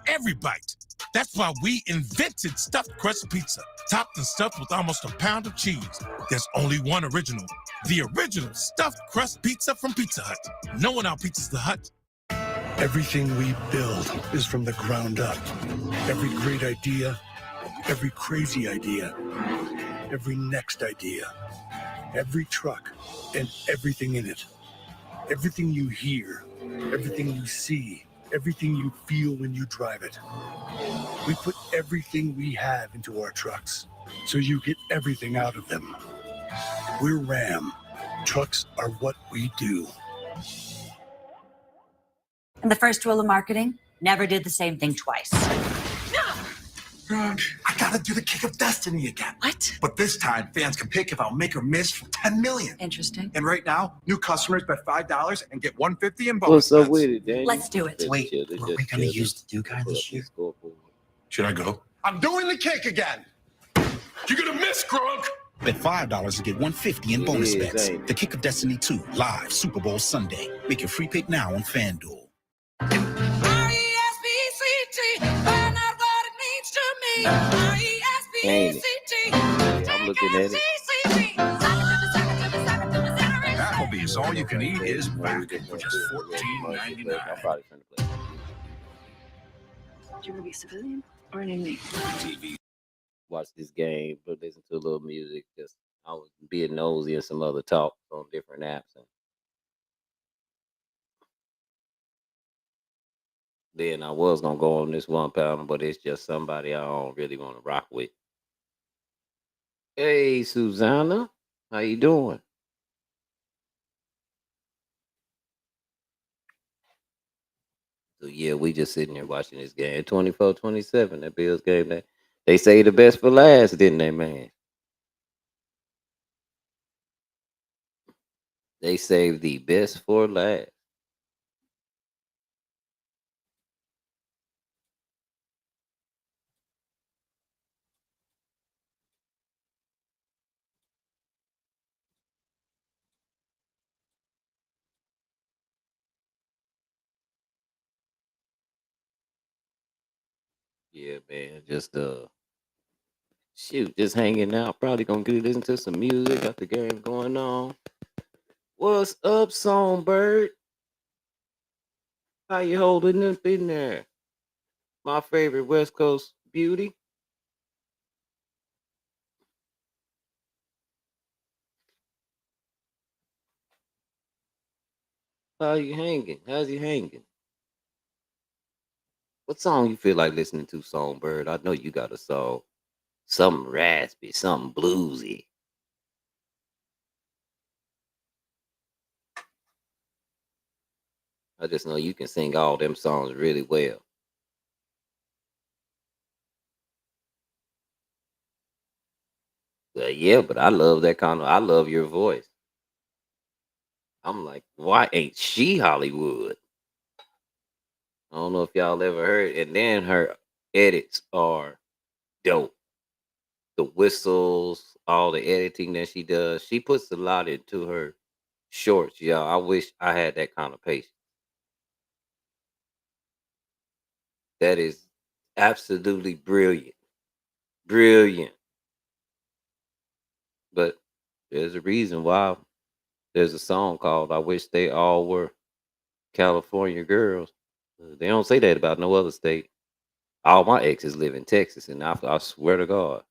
every bite. That's why we invented stuffed crust pizza, topped and stuffed with almost a pound of cheese. There's only one original, the original stuffed crust pizza from Pizza Hut. No one out-pizzas the Hut. Everything we build is from the ground up. Every great idea, every crazy idea, every next idea, every truck, and everything in it. Everything you hear, everything you see, everything you feel when you drive it. We put everything we have into our trucks, so you get everything out of them. We're Ram. Trucks are what we do. And the first rule of marketing, never do the same thing twice. I gotta do the kick of destiny again. What? But this time, fans can pick if I'll make or miss for $10 million. Interesting. And right now, new customers bet $5 and get $150 in bonus bets. What's up with it, Daniel? Let's do it. Wait, were we gonna use the do guy this year? Should I go? I'm doing the kick again. You're gonna miss, Gronk! Bet $5 to get $150 in bonus bets. The Kick of Destiny 2, live Super Bowl Sunday. Make your free pick now on FanDuel. R-E-S-P-C-T, find out what it means to me. R-E-S-P-C-T, I'm looking at it. Applebee's All You Can Eat is back for just $14.99. I'm probably finna play. You gonna be a civilian or an inmate? TV. Watch this game, but listen to a little music. Just I was being nosy and some other talk on different apps. And then I was gonna go on this 1 pounder, but it's just somebody I don't really want to rock with. Hey, Susanna, how you doing? So yeah, we just sitting here watching this game. 24-27, that Bills game. That they say the best for last, didn't they, man? They saved the best for last. Yeah, man. Just shoot, just hanging out. Probably gonna get listen to some music. Got the game going on. What's up, Songbird? How you holding up in there? My favorite West Coast beauty. How you hanging? How's you hanging? What song you feel like listening to, Songbird? I know you got a song. Something raspy, something bluesy. I just know you can sing all them songs really well. Yeah, but I love that kind of. I love your voice. I'm like, why ain't she Hollywood? I don't know if y'all ever heard. And then her edits are dope. The whistles, all the editing that she does. She puts a lot into her shorts, y'all. I wish I had that kind of patience. That is absolutely brilliant. Brilliant. But there's a reason why there's a song called I Wish They All Were California Girls. They don't say that about no other state. All my exes live in Texas, and I swear to God.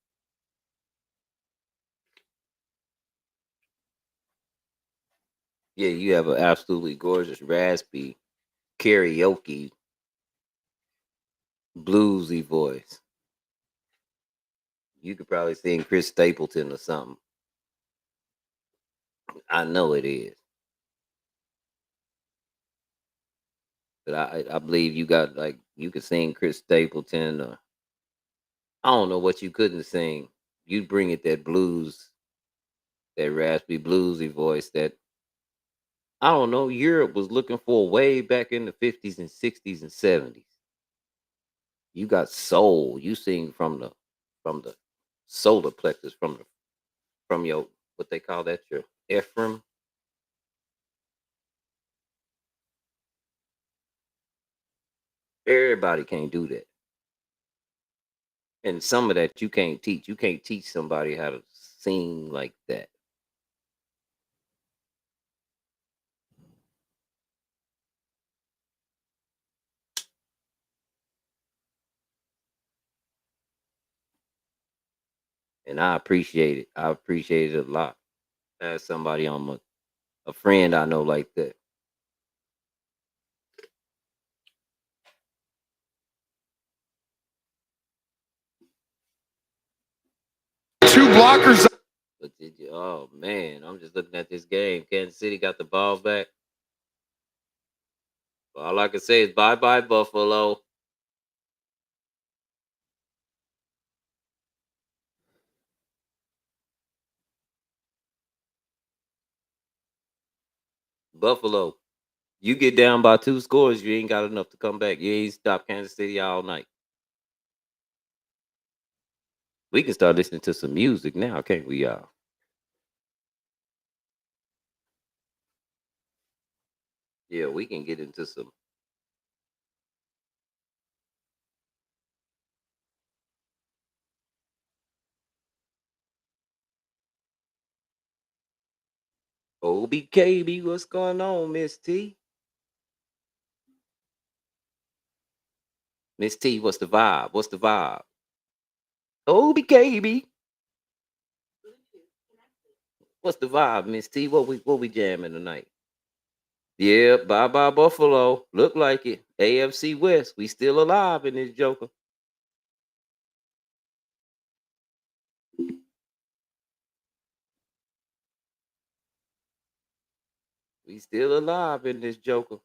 Yeah, you have an absolutely gorgeous, raspy, karaoke, bluesy voice. You could probably sing Chris Stapleton or something. I know it is. But I believe you got like you could sing Chris Stapleton or I don't know what you couldn't sing. You bring it that blues, that raspy bluesy voice that I don't know, Europe was looking for way back in the 50s and 60s and 70s. You got soul. You sing from the solar plexus, from your what they call that, your Ephraim. Everybody can't do that. And some of that you can't teach. You can't teach somebody how to sing like that. And I appreciate it. I appreciate it a lot. As somebody on a friend I know like that. Two blockers. But oh man, I'm just looking at this game. Kansas City got the ball back. All I can say is bye-bye, Buffalo. Buffalo. You get down by 2 scores, you ain't got enough to come back. You ain't stop Kansas City all night. We can start listening to some music now, can't we, y'all? Yeah, we can get into some. OBKB, what's going on, Miss T? Miss T, what's the vibe? What's the vibe? OBKB. What's the vibe, Miss T? What we jamming tonight? Yeah, bye-bye Buffalo. Look like it. AFC West. We still alive in this joker. We still alive in this joker.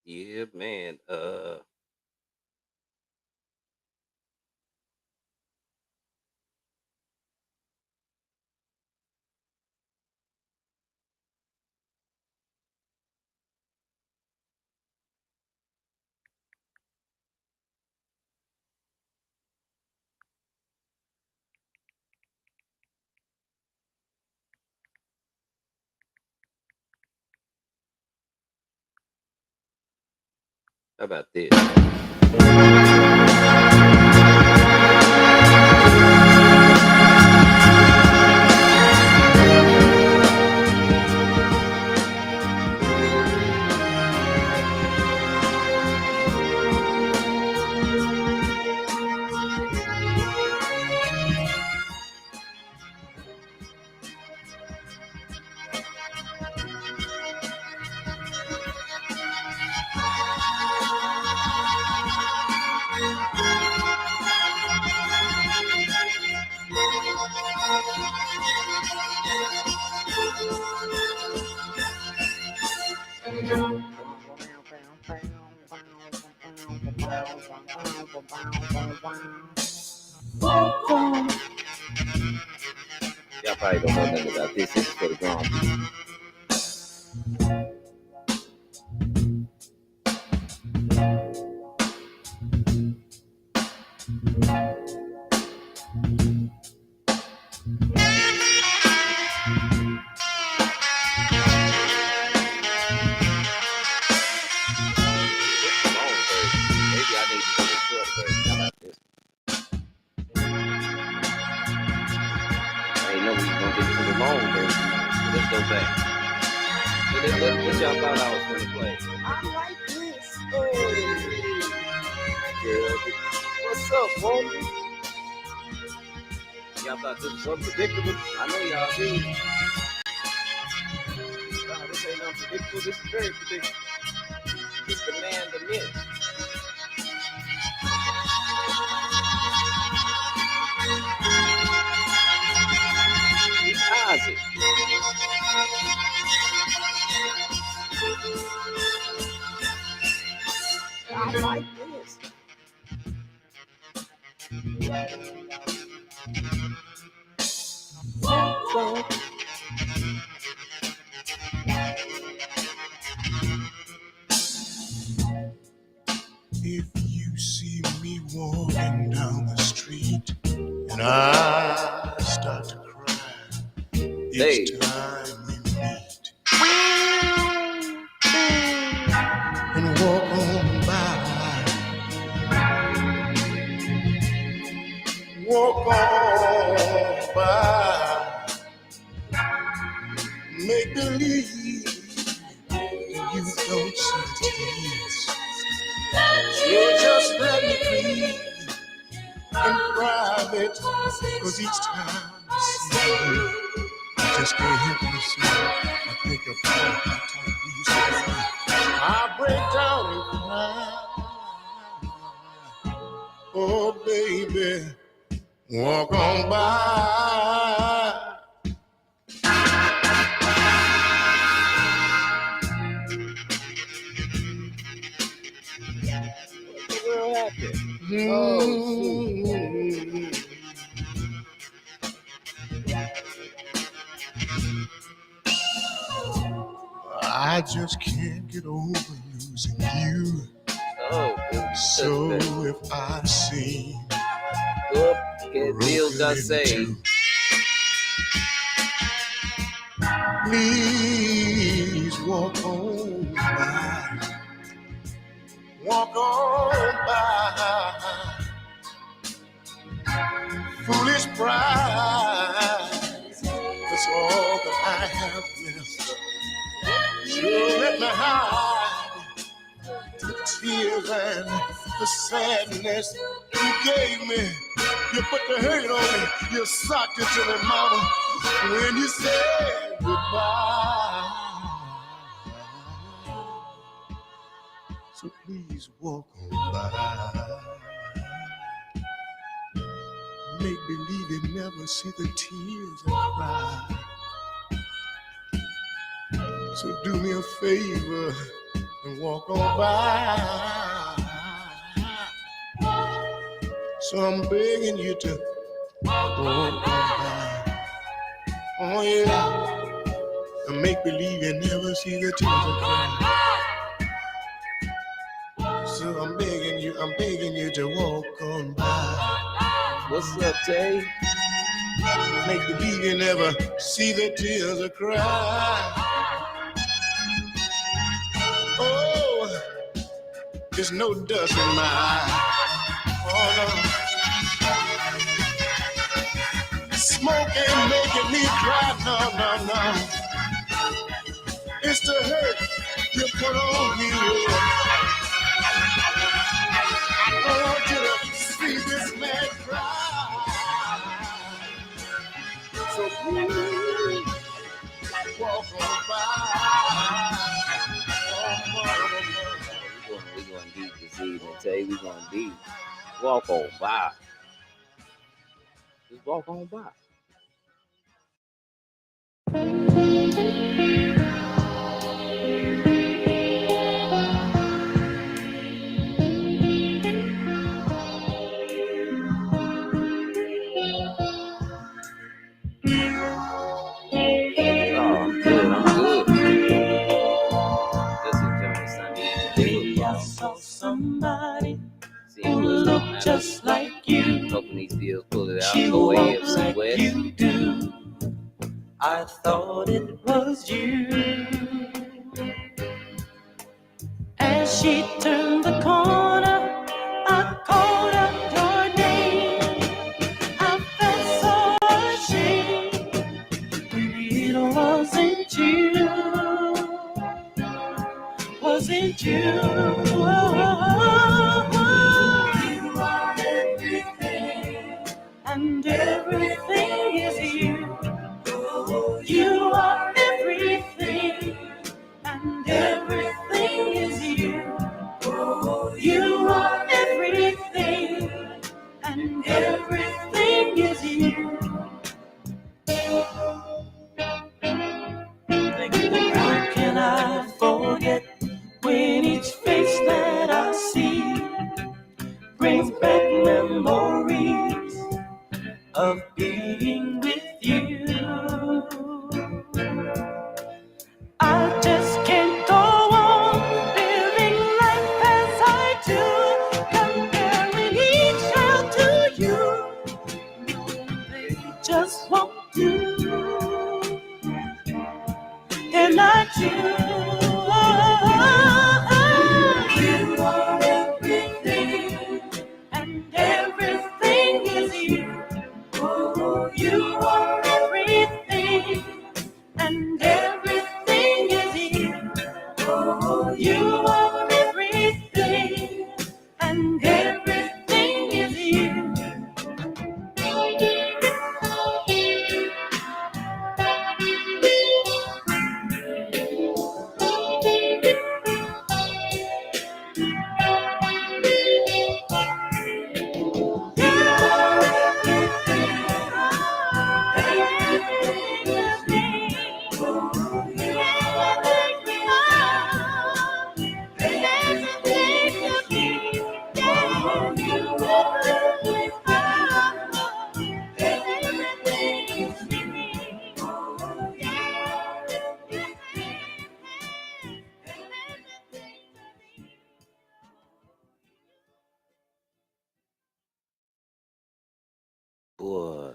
Yeah, man. How about this? Y'all probably don't know nothing about this. This is for the grown people. Maybe I need to do the short version. How about this? I ain't know we was gonna get to the long version. So let's go back. What y'all thought I was gonna play? I like this. Girl, what's up, woman? Y'all thought this was unpredictable? I know y'all did. Nah, this ain't unpredictable. This is very predictable. It's the man, the myth. It's Isaac. I like this. If you see me walking down the street and I start to cry each time we meet and walk on by, walk on by, make believe you don't see tears. You just let me breathe in private, 'cause each time I see you, I just can't help myself. I think about how tight we used to be. I break down and cry. Oh, baby, walk on by. I just can't get over losing you. So if I seem broken, please walk on by. Walk on by. Foolish pride, that's all that I have left. You let me hide the tears and the sadness you gave me. You put the hurt on me, you socked it to me, mama, when you said goodbye. So please walk on by. Make believe you never see the tears I cry. So do me a favor and walk on by. So I'm begging you to walk on by. Oh yeah. And make believe you never see the tears I cry. So I'm begging you to walk on by. What's up, Tay? Make believe you never see the tears I cry. Oh, there's no dust in my eye. Oh no. Smoking making me cry. No. It's the hurt you put on me. I don't want you to see this man cry. So please walk on by. We're going deep this evening, Tay. We're going deep. Walk on by. Just walk on by. Somebody who looked just like you. Hoping these deals pull it out. She Go walked AFC like West. you do. I thought it was you. As she turned the corner, I called out your name. I felt so ashamed. It wasn't you. Wasn't you? You are everything, and everything is you. You are everything, and everything is you. You are everything, and everything is you. How can I forget when each face that I see You are everything, and everything is you. Boy,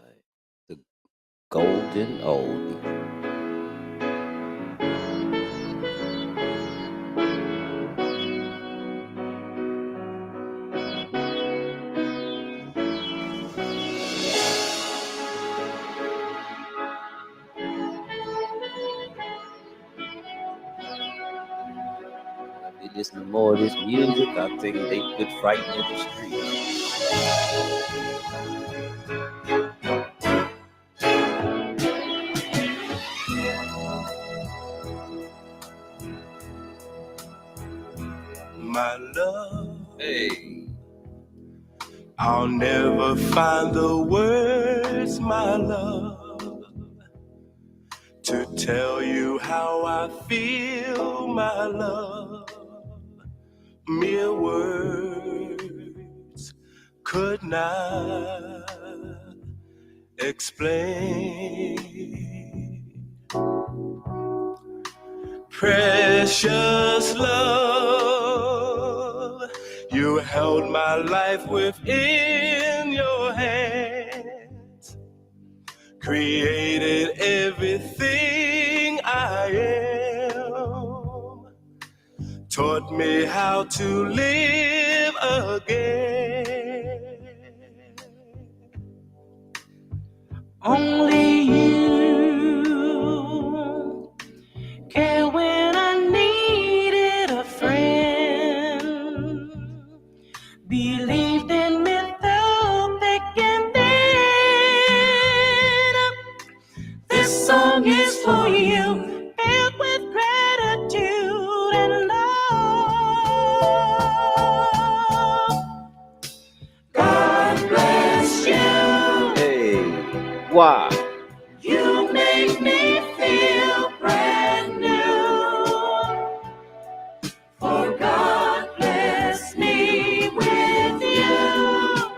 the golden oldie. If they listen to more of this music, I think they could frighten in the street. My love, Hey, I'll never find the words, my love, to tell you how I feel, my love. Mere words could not explain. Precious love, you held my life within your hands, created everything I am, taught me how to live again. Only you care when I needed a friend. Believed in me through thick and thin. This song is for you, filled with gratitude and love. God bless you. hey, why? You make me feel brand new. For God bless me with you.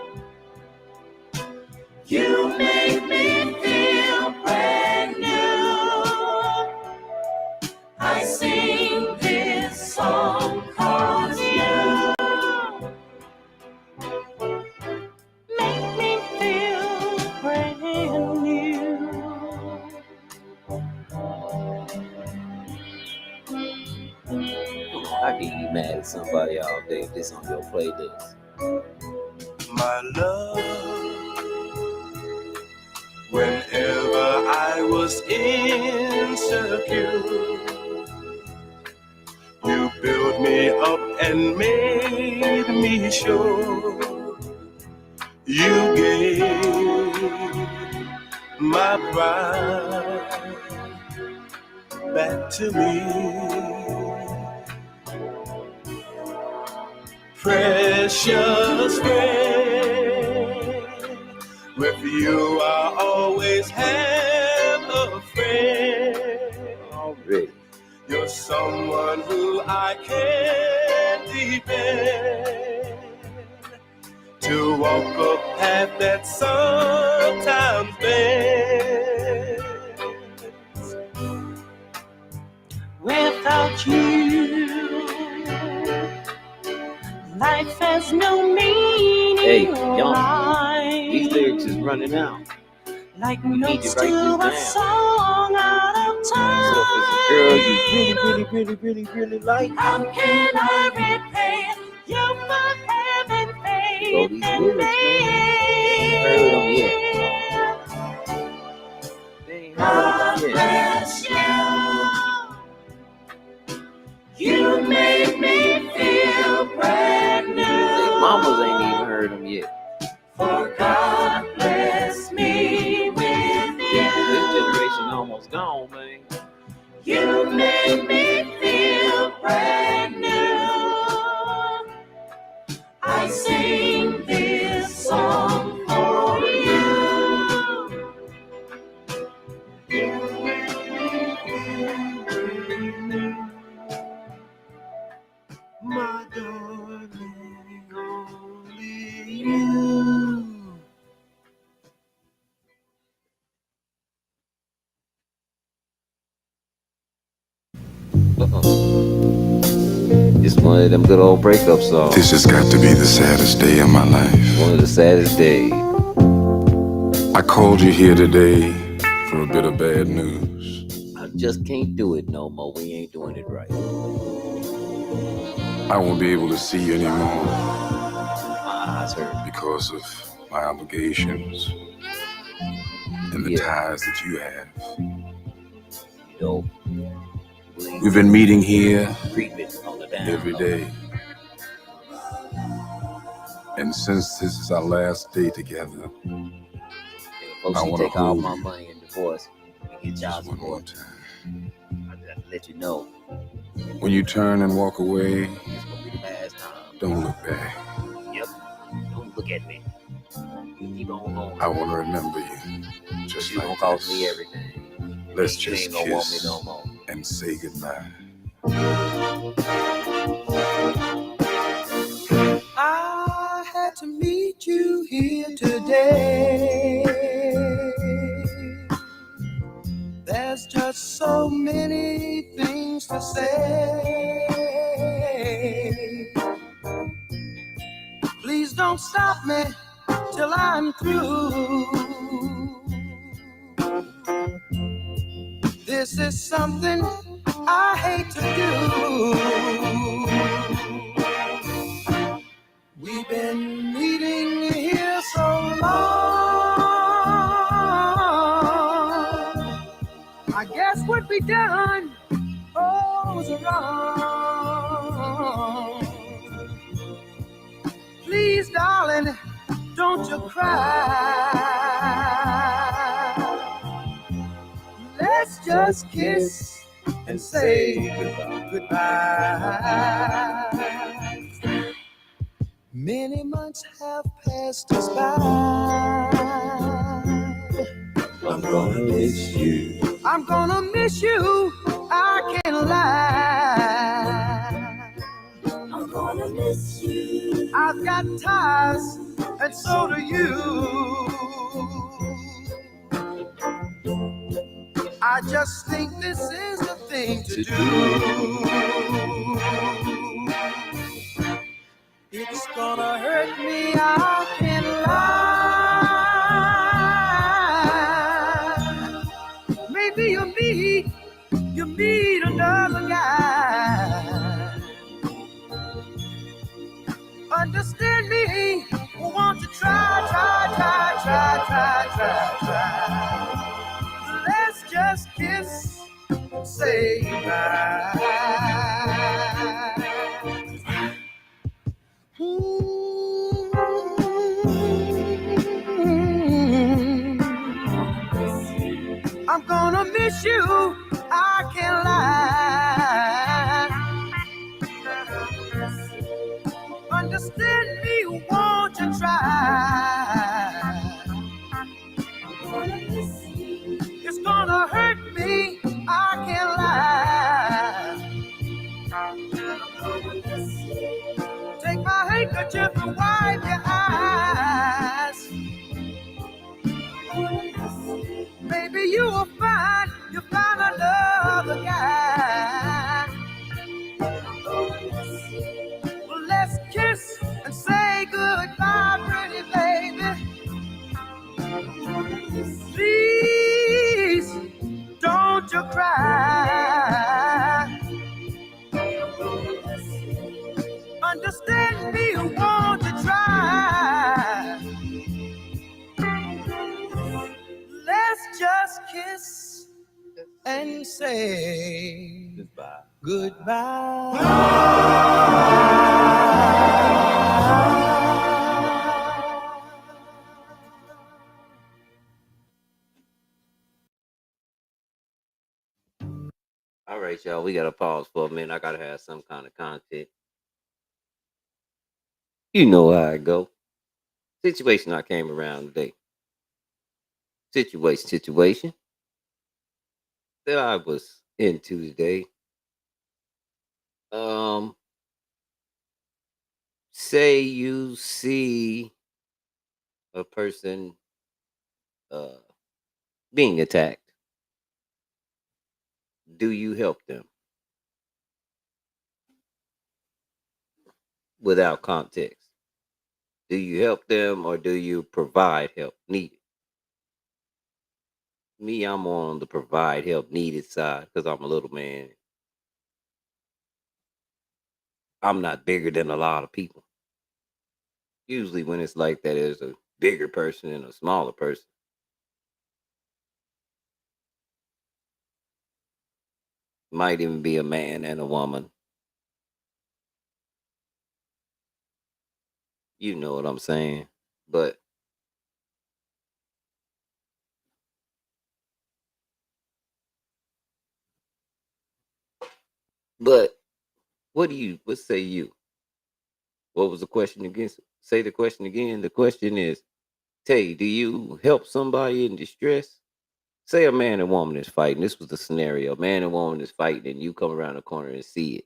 You make me feel brand new. I sing this song 'cause you make me feel brand new. I can get mad at somebody all day if this on your playlist. My love, whenever I was insecure, you built me up and made me sure. You gave my pride back to me. Precious friend, with you I always have a friend. Already. You're someone who I can depend, to walk a path that sometimes bends. Without you, life has no meaning. Hey, or young, life. these lyrics is running out. Like You need to notes write to this a down. song out of time. So if it's a girl you really like, How can I repay you for having faith go these in lyrics, me? man. Heard them yet? They ain't heard God them yet. bless you. You You made me feel brand new. Their mamas ain't even heard them yet. For God bless me with you. This generation almost gone, man. You made me feel brand new. I sing this song for you. My darling, only you. It's one of them good old breakup songs. This has got to be the saddest day of my life. One of the saddest days. I called you here today for a bit of bad news. I just can't do it no more. We ain't doing it right. I won't be able to see you anymore My eyes hurt. because of my obligations and the ties that you have. Yo, We've been meeting here on the down every low. day. And since this is our last day together, Folks, I you wanna take all hold my you money in divorce. We get child just one more support. time. I just have to let you know. When you turn and walk away, It's gonna be the last time. don't look back. Yep. Don't look at me. Keep on going. I want to remember you just You like gonna cost this. me everything. Let's You just ain't gonna want me kiss no more. and say goodbye. I had to meet you here today. There's just so many things to say. Please don't stop me till I'm through. This is something I hate to do. We've been meeting here so long. I guess what we done was wrong. Please, darling, don't you cry. Let's just kiss and say goodbye. Many months have passed us by. I'm gonna miss you. I'm gonna miss you. I can't lie. I'm gonna miss you. I've got ties, and so do you. I just think this is the thing to do. It's gonna hurt me, I can't lie. Maybe you meet another guy. Understand me, won't you try. Let's just kiss, say goodbye. I'm gonna miss you, I can't lie. Understand me, won't you try? It's gonna hurt me, I can't lie. Take my handkerchief and wipe your eyes. Maybe you will find another guy. Well, let's kiss and say goodbye, pretty baby. Please, don't you cry. Understand me, won't you try? Let's just kiss and say goodbye. All right, y'all. We got to pause for a minute. I got to have some kind of content. You know how I go. Situation I came around today. Situation that I was into today. Um, say you see a person uh being attacked. Do you help them without context? Do you help them or do you provide help needed? Me, I'm on the provide help needed side because I'm a little man. I'm not bigger than a lot of people. Usually, when it's like that, there's a bigger person and a smaller person. Might even be a man and a woman. You know what I'm saying? But but what say you? What was the question again? Say the question again. The question is, Tay, do you help somebody in distress? Say a man and woman is fighting. This was the scenario. Man and woman is fighting, and you come around the corner and see it.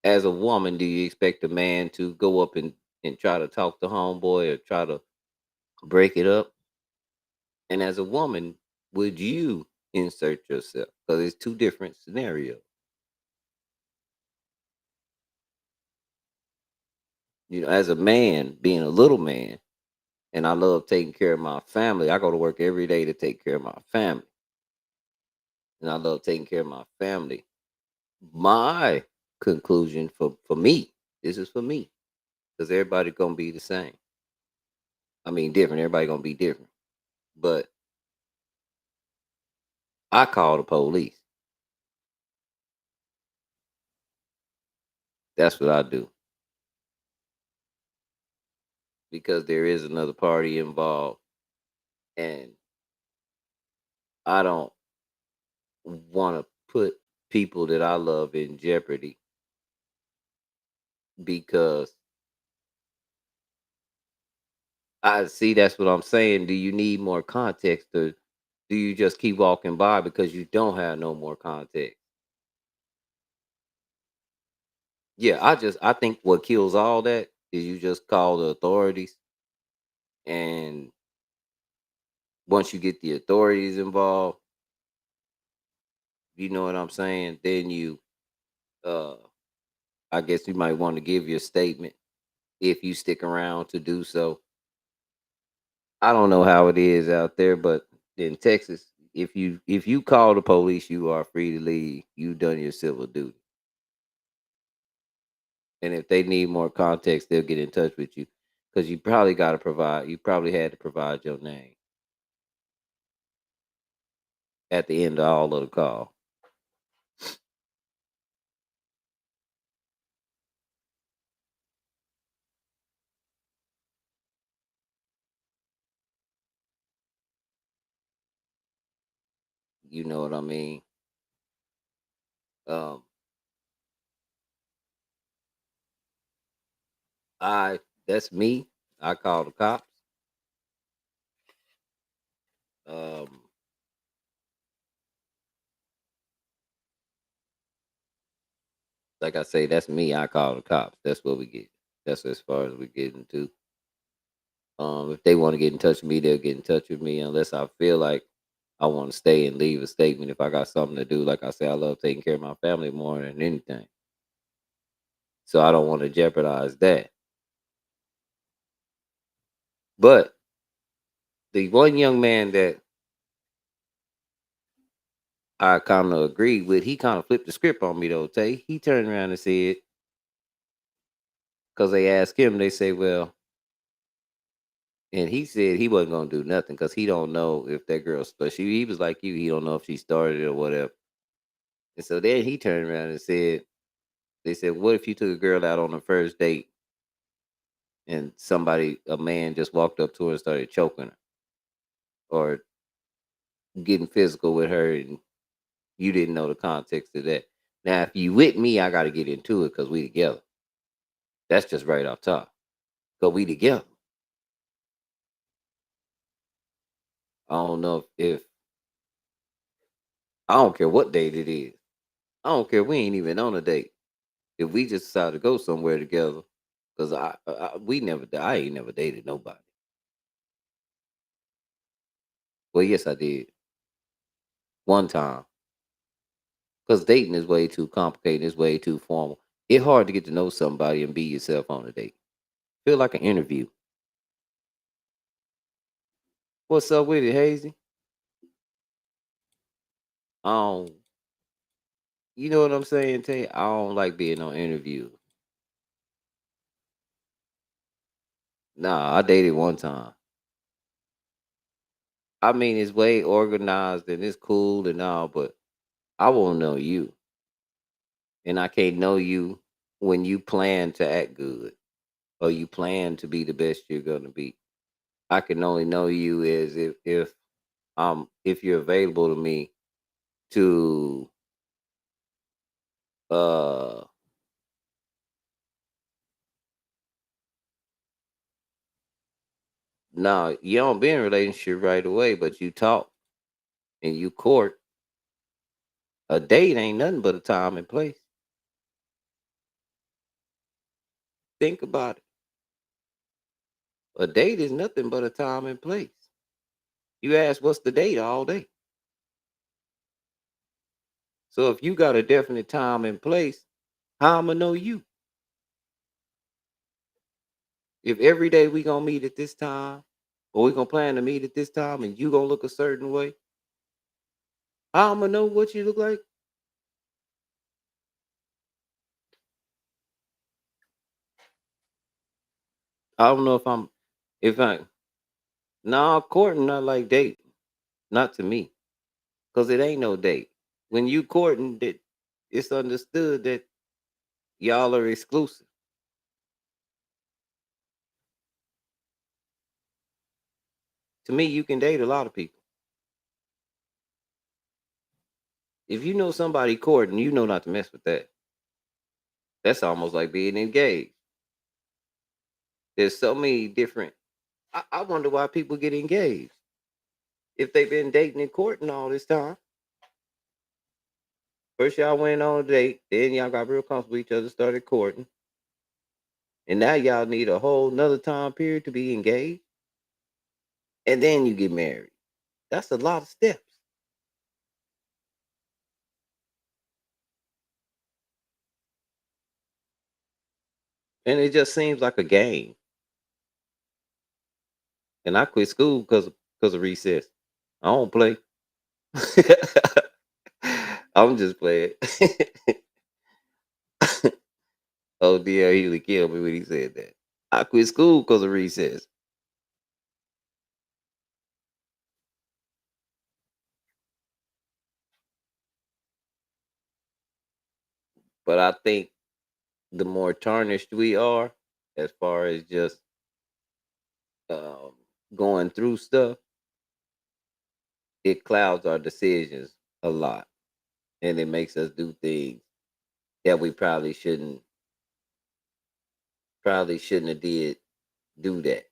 As a woman, do you expect a man to go up and try to talk to homeboy or try to break it up? And as a woman, would you insert yourself? Because it's two different scenarios. You know, as a man, being a little man, and I love taking care of my family. I go to work every day to take care of my family. And I love taking care of my family. My conclusion for me, this is for me, because everybody gonna be the same. I mean, different. Everybody gonna be different. But I call the police. That's what I do because there is another party involved, and I don't want to put people that I love in jeopardy because I see that's what I'm saying. Do you need more context, or do you just keep walking by because you don't have no more context? Yeah, I think what kills all that is you just call the authorities, and once you get the authorities involved, you know what I'm saying? Then you uh I guess you might want to give your statement if you stick around to do so. I don't know how it is out there, but in Texas, if you call the police, you are free to leave. You've done your civil duty. And if they need more context, they'll get in touch with you because you probably had to provide your name at the end of all of the call. You know what I mean? Um, I that's me. I call the cops. Um, like I say, that's me. I call the cops. That's what we get. That's as far as we get into. If they want to get in touch with me, they'll get in touch with me unless I feel like I want to stay and leave a statement if I got something to do. Like I say, I love taking care of my family more than anything. So I don't want to jeopardize that. But the one young man that I kind of agreed with, he kind of flipped the script on me though, Tay. He turned around and said, because they asked him, they say, well, and he said he wasn't gonna do nothing because he don't know if that girl, but he was like you, he don't know if she started it or whatever. And so then he turned around and said, they said, what if you took a girl out on the first date and a man just walked up to her and started choking her or getting physical with her and you didn't know the context of that. Now, if you with me, I got to get into it because we together. That's just right off top. Because we together. I don't know if I don't care what date it is. I don't care. We ain't even on a date. If we just decide to go somewhere together, because I ain't never dated nobody. Well, yes, I did one time. Because dating is way too complicated. It's way too formal. It's hard to get to know somebody and be yourself on a date. Feel like an interview. What's up with it, Hazy? I don't, you know what I'm saying, Tay? I don't like being on interviews. Nah, I dated one time. I mean, it's way organized and it's cool and all, but I won't know you. And I can't know you when you plan to act good or you plan to be the best you're gonna be. I can only know you as if you're available to me to uh now you don't be in a relationship right away, but you talk and you court. A date ain't nothing but a time and place. Think about it. A date is nothing but a time and place. You ask what's the date all day. So if you got a definite time and place, how I'ma know you? If every day we gonna meet at this time, or we gonna plan to meet at this time, and you gonna look a certain way, how I'ma know what you look like? I don't know if I, nah, courting not like dating, not to me, cause it ain't no date. When you courting, that it's understood that y'all are exclusive. To me, you can date a lot of people. If you know somebody courting, you know not to mess with that. That's almost like being engaged. There's so many different. I wonder why people get engaged if they've been dating and courting all this time. First, y'all went on a date, then y'all got real comfortable with each other, started courting, and now y'all need a whole nother time period to be engaged, and then you get married. That's a lot of steps, and it just seems like a game. And I quit school because of recess. I don't play. I'm just playing. Oh dear, he would kill me when he said that. I quit school because of recess. But I think the more tarnished we are, as far as just um, going through stuff, it clouds our decisions a lot, and it makes us do things that we probably shouldn't have did do that.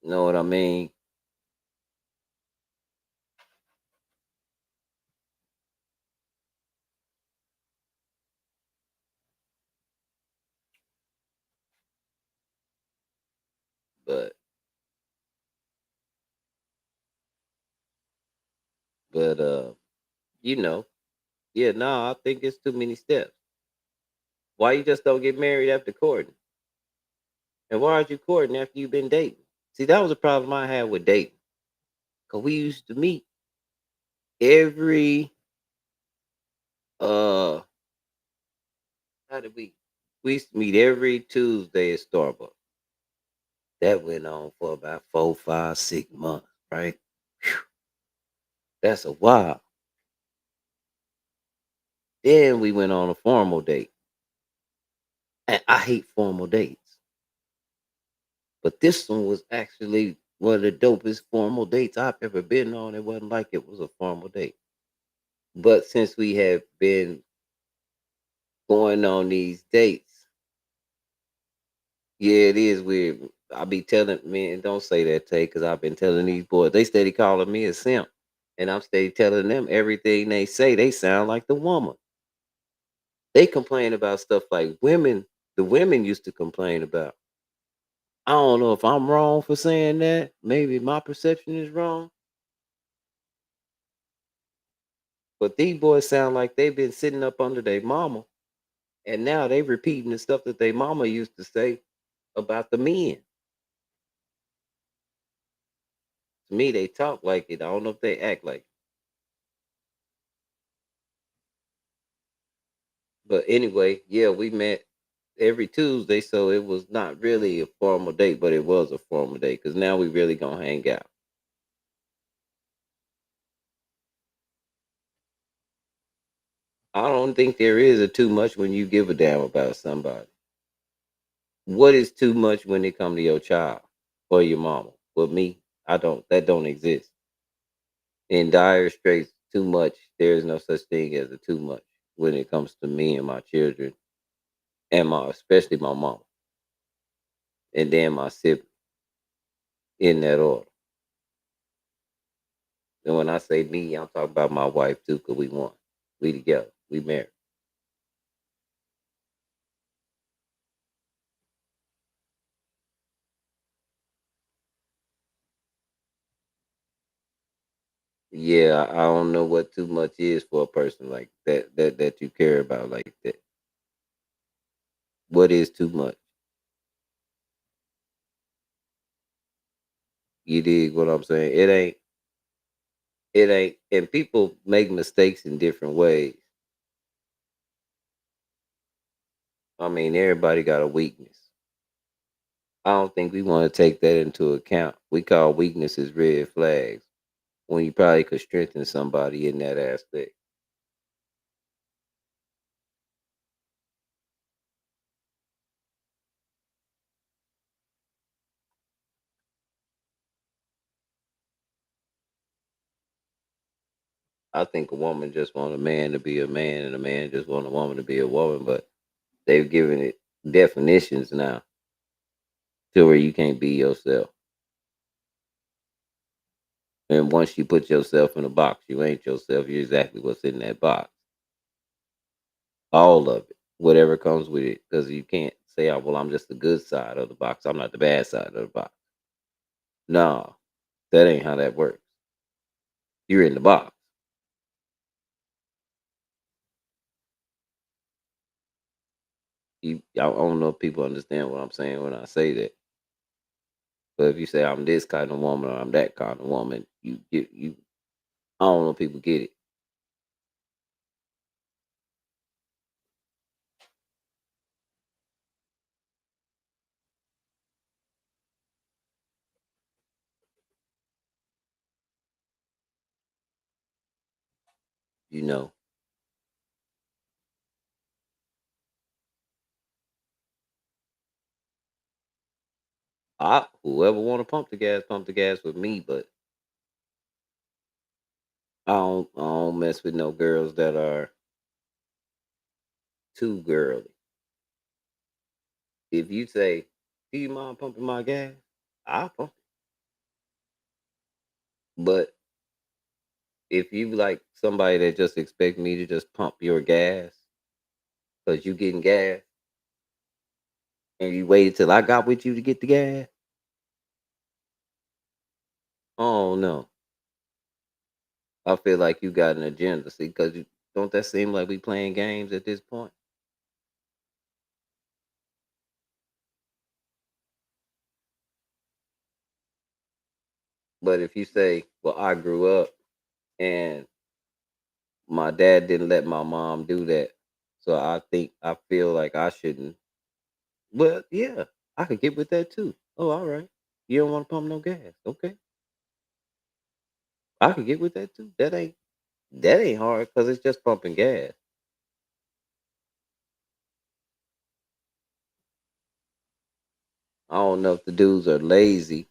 Know what I mean? But but you know, yeah, no, I think it's too many steps. Why you just don't get married after courting? And why aren't you courting after you've been dating? See, that was a problem I had with dating. Cause we used to meet every uh how did we used to meet every Tuesday at Starbucks. That went on for about 4, 5, 6 months, right? Whew, that's a while. Then we went on a formal date. And I hate formal dates. But this one was actually one of the dopest formal dates I've ever been on. It wasn't like it was a formal date. But since we have been going on these dates, yeah, it is weird. I be telling men, don't say that, Tay, because I've been telling these boys, they steady calling me a simp. And I'm steady telling them everything they say, they sound like the woman. They complain about stuff like the women used to complain about. I don't know if I'm wrong for saying that. Maybe my perception is wrong. But these boys sound like they've been sitting up under their mama, and now they repeating the stuff that their mama used to say about the men. To me, they talk like it. I don't know if they act like it. But anyway, yeah, we met every Tuesday, so it was not really a formal date, but it was a formal date because now we really gonna hang out. I don't think there is a too much when you give a damn about somebody. What is too much when it come to your child or your mama? With me, I don't. That don't exist. In dire straits, too much. There is no such thing as a too much when it comes to me and my children and my, especially my mom, and then my sibling, in that order. And when I say me, I'm talking about my wife too, cause we one, we together, we married. Yeah, I don't know what too much is for a person like that. That you care about like that. What is too much? You dig what I'm saying? It ain't. It ain't. And people make mistakes in different ways. I mean, everybody got a weakness. I don't think we want to take that into account. We call weaknesses red flags when you probably could strengthen somebody in that aspect. I think a woman just want a man to be a man, and a man just want a woman to be a woman. But they've given it definitions now to where you can't be yourself. And once you put yourself in a box, you ain't yourself. You're exactly what's in that box. All of it, whatever comes with it, because you can't say, "Oh, well, I'm just the good side of the box. I'm not the bad side of the box." No, that ain't how that works. You're in the box. I don't know if people understand what I'm saying when I say that. But if you say I'm this kind of woman or I'm that kind of woman, you. I don't know if people get it. You know, I whoever want to pump the gas with me. But I don't mess with no girls that are too girly. If you say, "Do you mind pumping my gas?" I'll pump it. But if you like somebody that just expect me to just pump your gas because you getting gas and you waited till I got with you to get the gas, oh no, I feel like you got an agenda. See, because don't that seem like we playing games at this point? But if you say, "Well, I grew up and my dad didn't let my mom do that, so I feel like I shouldn't." Well, yeah, I could get with that too. Oh, all right. You don't want to pump no gas. Okay. I can get with that too. That ain't hard because it's just pumping gas. I don't know if the dudes are lazy.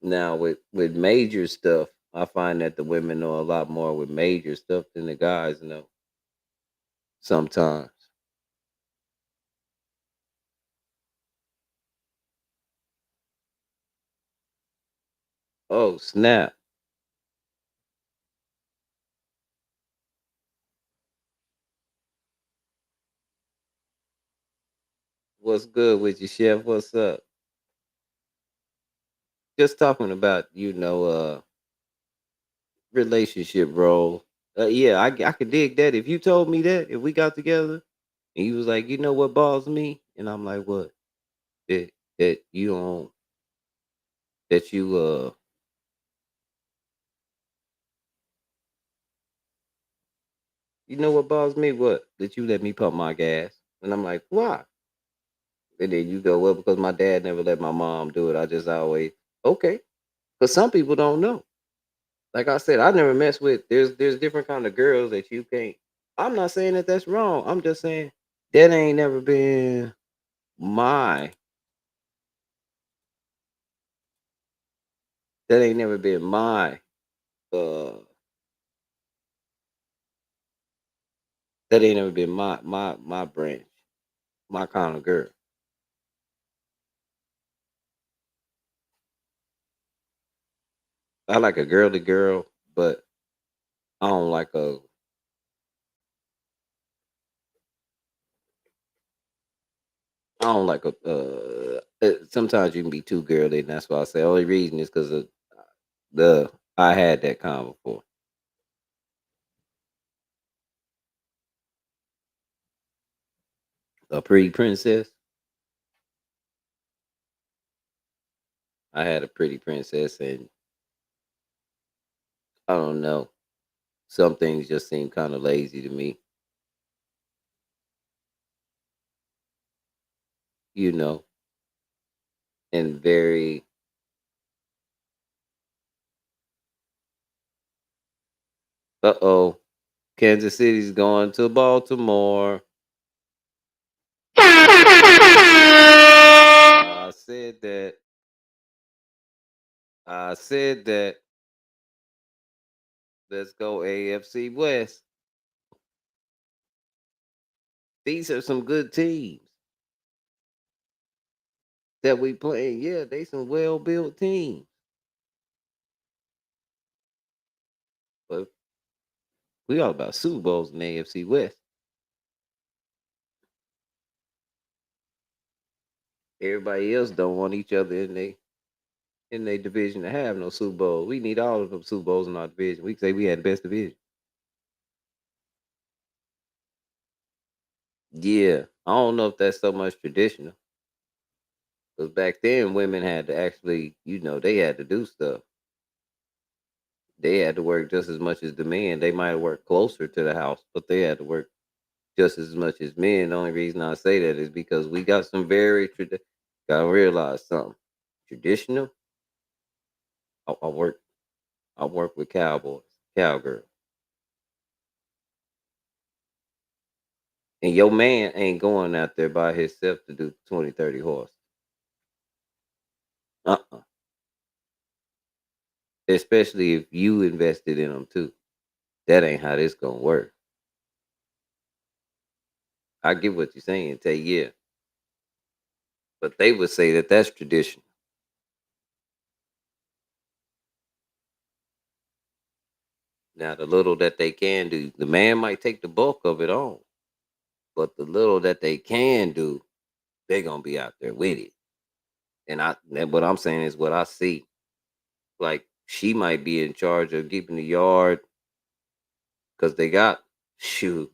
Now with major stuff, I find that the women know a lot more with major stuff than the guys know sometimes. Oh, snap. What's good with you, chef? What's up? Just talking about, relationship role. Yeah, I could dig that. If you told me that, if we got together and you was like, you know what balls me? And I'm like, what? That that you don't that you know what balls me? What? That you let me pump my gas. And I'm like, why? And then you go, well, because my dad never let my mom do it. I just always okay. But some people don't know. Like I said, I never mess with. There's different kind of girls that you can't. I'm not saying that that's wrong. I'm just saying that ain't never been my. That ain't never been my. Uh, that ain't never been my branch. My kind of girl. I like a girly girl, but I don't like a. I don't like a. Sometimes you can be too girly, and that's why I say only reason is because of the. I had that kind before. A pretty princess. I had a pretty princess, and I don't know. Some things just seem kind of lazy to me, you know, and very. Uh-oh, Kansas City's going to Baltimore. I said that. I said that. Let's go AFC West. These are some good teams that we playing. Yeah, they some well built teams. But we all about Super Bowls in the AFC West. Everybody else don't want each other in their division to have no Super Bowl. We need all of them Super Bowls in our division. We can say we had the best division. Yeah, I don't know if that's so much traditional. Because back then, women had to actually, they had to do stuff. They had to work just as much as the men. They might have worked closer to the house, but they had to work just as much as men. The only reason I say that is because we got some very gotta realize something. Traditional. I work. I work with cowboys, cowgirls, and your man ain't going out there by himself to do 20, 30 horse. Uh-uh. Especially if you invested in them too. That ain't how this gonna work. I get what you're saying. Say yeah, but they would say that that's tradition. Now the little that they can do, the man might take the bulk of it on, but the little that they can do, they're gonna be out there with it. And what I'm saying is what I see. Like she might be in charge of keeping the yard because they got shoot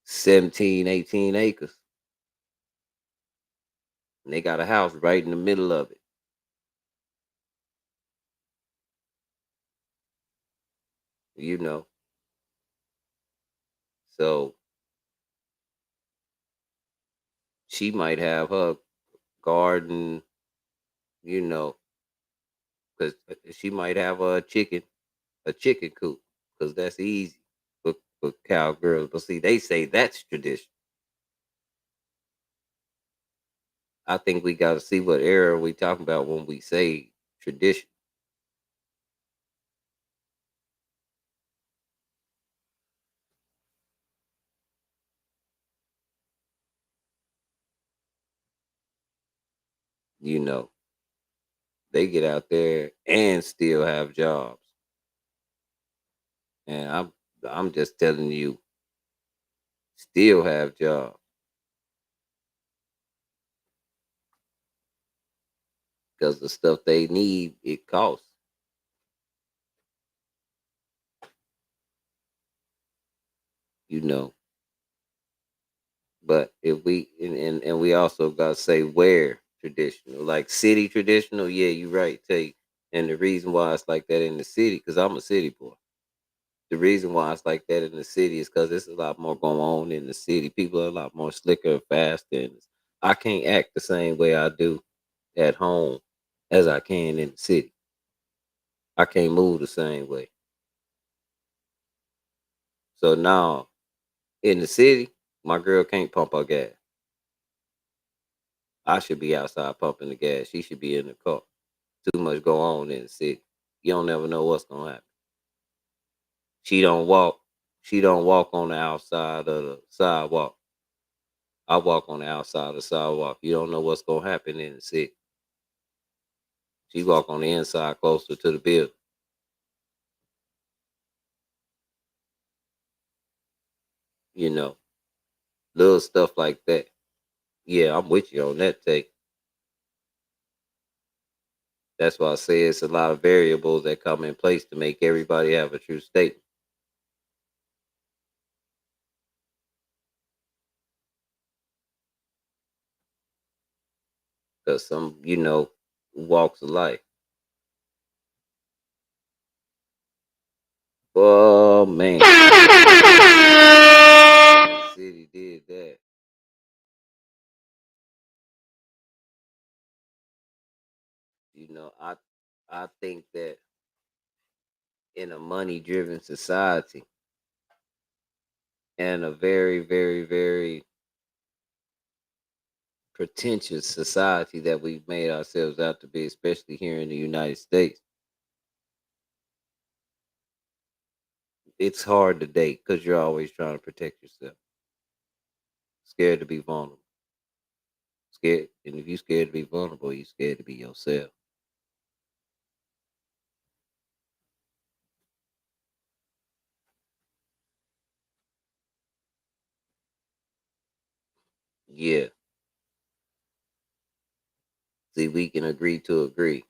17, 18 acres. And they got a house right in the middle of it. You know. So she might have her garden, because she might have a chicken coop, because that's easy for cowgirls. But see, they say that's tradition. I think we got to see what era we talking about when we say tradition. They get out there and still have jobs. And I'm just telling you, still have jobs. Because the stuff they need, it costs. But if we and we also got to say where traditional, like city traditional. Yeah, you're right, Tate. And the reason why it's like that in the city, because I'm a city boy. The reason why it's like that in the city is because there's a lot more going on in the city. People are a lot more slicker and faster. And I can't act the same way I do at home as I can in the city. I can't move the same way. So now in the city, my girl can't pump her gas. I should be outside pumping the gas. She should be in the car. Too much go on in the city. You don't never know what's gonna happen. She don't walk. She don't walk on the outside of the sidewalk. I walk on the outside of the sidewalk. You don't know what's gonna happen in the city. She walk on the inside closer to the building. Little stuff like that. Yeah, I'm with you on that take. That's why I say it's a lot of variables that come in place to make everybody have a true statement. Because some, walks of life. Oh man. The city did that. I think that in a money driven society and a very, very, very pretentious society that we've made ourselves out to be, especially here in the United States, it's hard to date because you're always trying to protect yourself. Scared to be vulnerable. Scared. And if you're scared to be vulnerable, you're scared to be yourself. Yeah. See, we can agree to agree.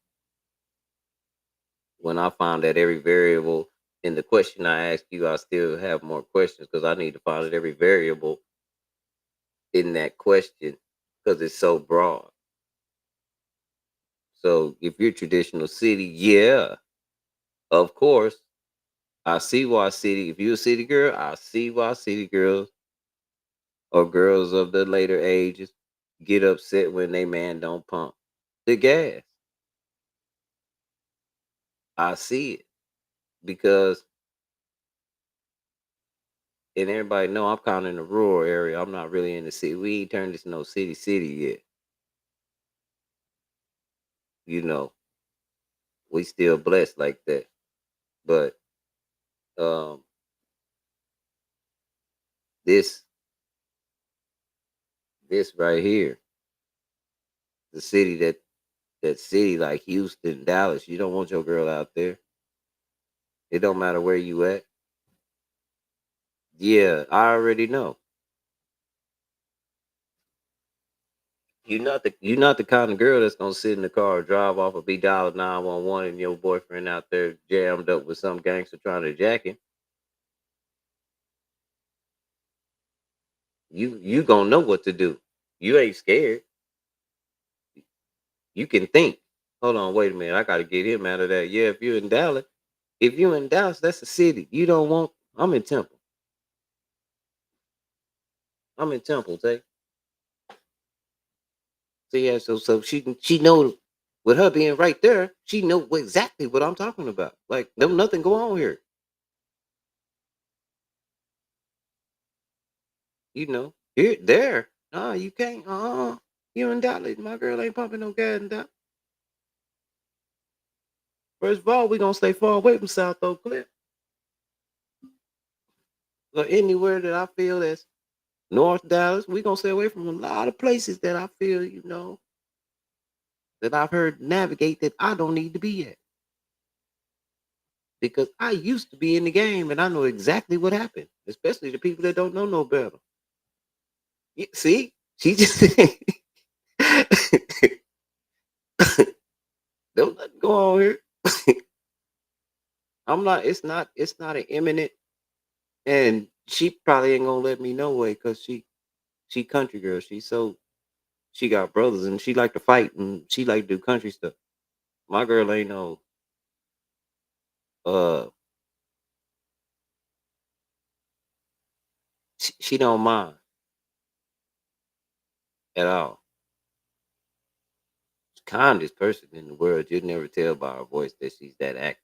When I found that every variable in the question I asked you, I still have more questions because I need to find out every variable in that question because it's so broad. So if you're traditional city, yeah, of course. I see why city, if you're a city girl, I see why city girls or girls of the later ages get upset when they man don't pump the gas. I see it because, and everybody know I'm kind of in the rural area. I'm not really in the city. We ain't turned this no city yet. We still blessed like that. But um this right here, the city that city like Houston, Dallas, you don't want your girl out there. It don't matter where you at. Yeah, I already know. You're not the kind of girl that's gonna sit in the car or drive off or be dialed 911 and your boyfriend out there jammed up with some gangster trying to jack him. You gonna know what to do. You ain't scared. You can think. Hold on, wait a minute. I gotta get him out of that. Yeah, if you're in Dallas, that's a city. You don't want. I'm in Temple. I'm in Temple, Tay. So yeah, so she know with her being right there, she know exactly what I'm talking about. Like, no, nothing go on here. You know, here, there. Nah, you can't. You in Dallas. My girl ain't pumping no gas in Dallas. First of all, we gonna stay far away from South Oak Cliff or anywhere that I feel that's North Dallas. We gonna stay away from a lot of places that I feel, that I've heard navigate that I don't need to be at because I used to be in the game and I know exactly what happened, especially the people that don't know no better. See, she just don't let it go on here. I'm not. It's not. It's not an imminent, and she probably ain't gonna let me know way because she country girl. She got brothers and she like to fight and she like to do country stuff. My girl ain't no uh. She don't mind at all. Kindest person in the world. You'd never tell by her voice that she's that active.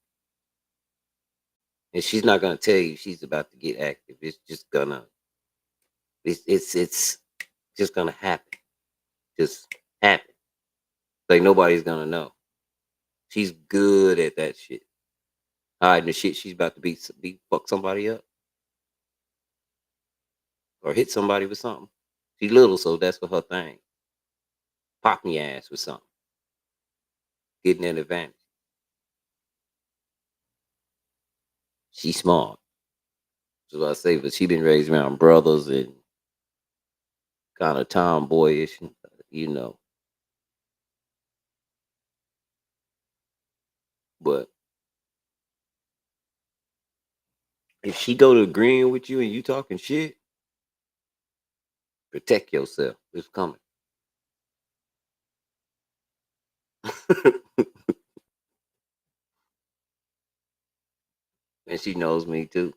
And she's not gonna tell you she's about to get active. It's just gonna it's just gonna happen. Just happen. Like nobody's gonna know. She's good at that shit. Hiding the shit she's about to beat fuck somebody up or hit somebody with something. She's little, so that's for her thing. Pop me ass with something. Getting an advantage. She's smart. That's what I say, but she been raised around brothers and kind of tomboyish, you know. But if she go to agreeing with you and you talking shit, protect yourself. It's coming. And she knows me too.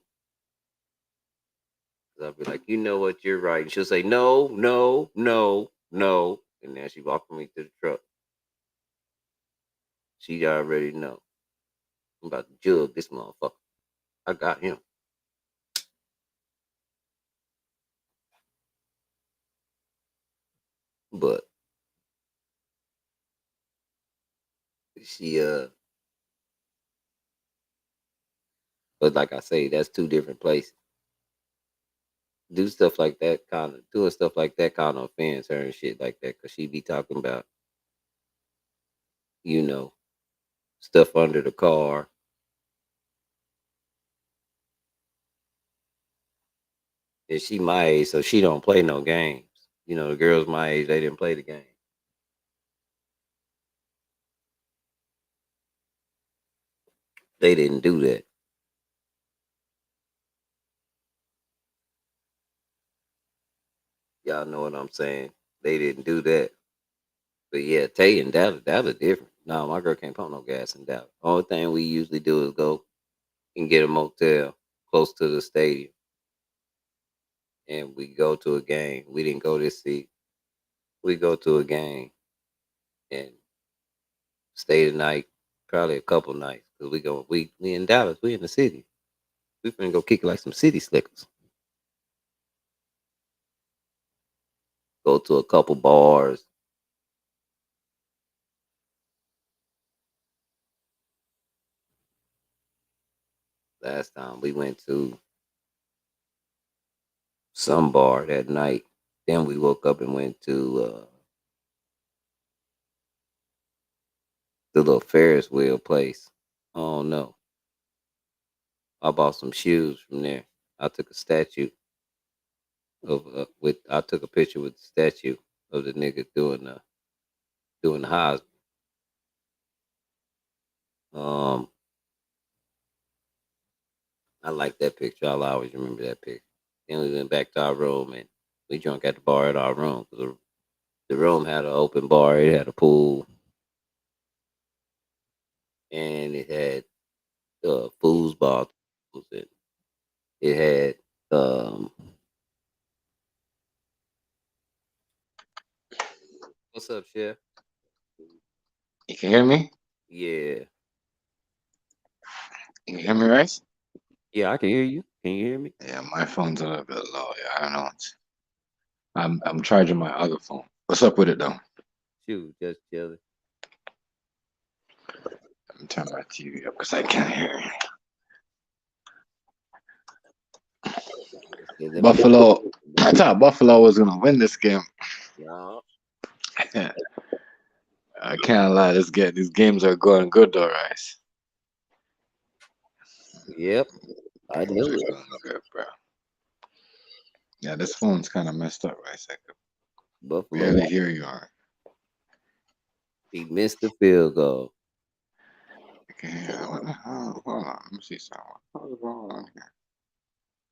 I'll be like, you know what, you're right. And she'll say, no, no, no, no. And then she walking me to the truck. She already know. I'm about to jug this motherfucker. I got him. But she but like I say, that's two different places. Doing stuff like that kind of offends her and shit like that because she be talking about, you know, stuff under the car. And she my age, so she don't play no games. You know, the girls my age, they didn't play the game. They didn't do that. Y'all know what I'm saying? They didn't do that. But yeah, Tay and Dallas different. No, my girl can't pump no gas in Dallas. Only thing we usually do is go and get a motel close to the stadium. And we go to a game. We didn't go to see. We go to a game and stay the night, probably a couple nights. Cause we in Dallas, we in the city. We finna go kick like some city slickers. Go to a couple bars. Last time we went to some bar that night. Then we woke up and went to the little Ferris wheel place. Oh no. I bought some shoes from there. I took a statue of I took a picture with the statue of the nigga doing the Heisman. Um, I like that picture. I'll always remember that picture. Then we went back to our room and we drunk at the bar at our room because the room had an open bar. It had a pool and it had foosball tables. It had What's up, Chef? You can hear me? Yeah. You can hear me, right? Yeah, I can hear you. Can you hear me? Yeah, my phone's a little bit low. Yeah, I don't know. I'm charging my other phone. What's up with it though? Shoot, just chilling. Let me turn my TV up because I can't hear you. Buffalo. I thought Buffalo was gonna win this game. Yeah. I can't lie. These games are going good though, right? Yep. I knew it. Going good, bro. Yeah, this phone's kind of messed up, right? I could Buffalo. barely hear you on. He missed the field goal. Okay, what the hell? Hold on, let me see something. What's going on here?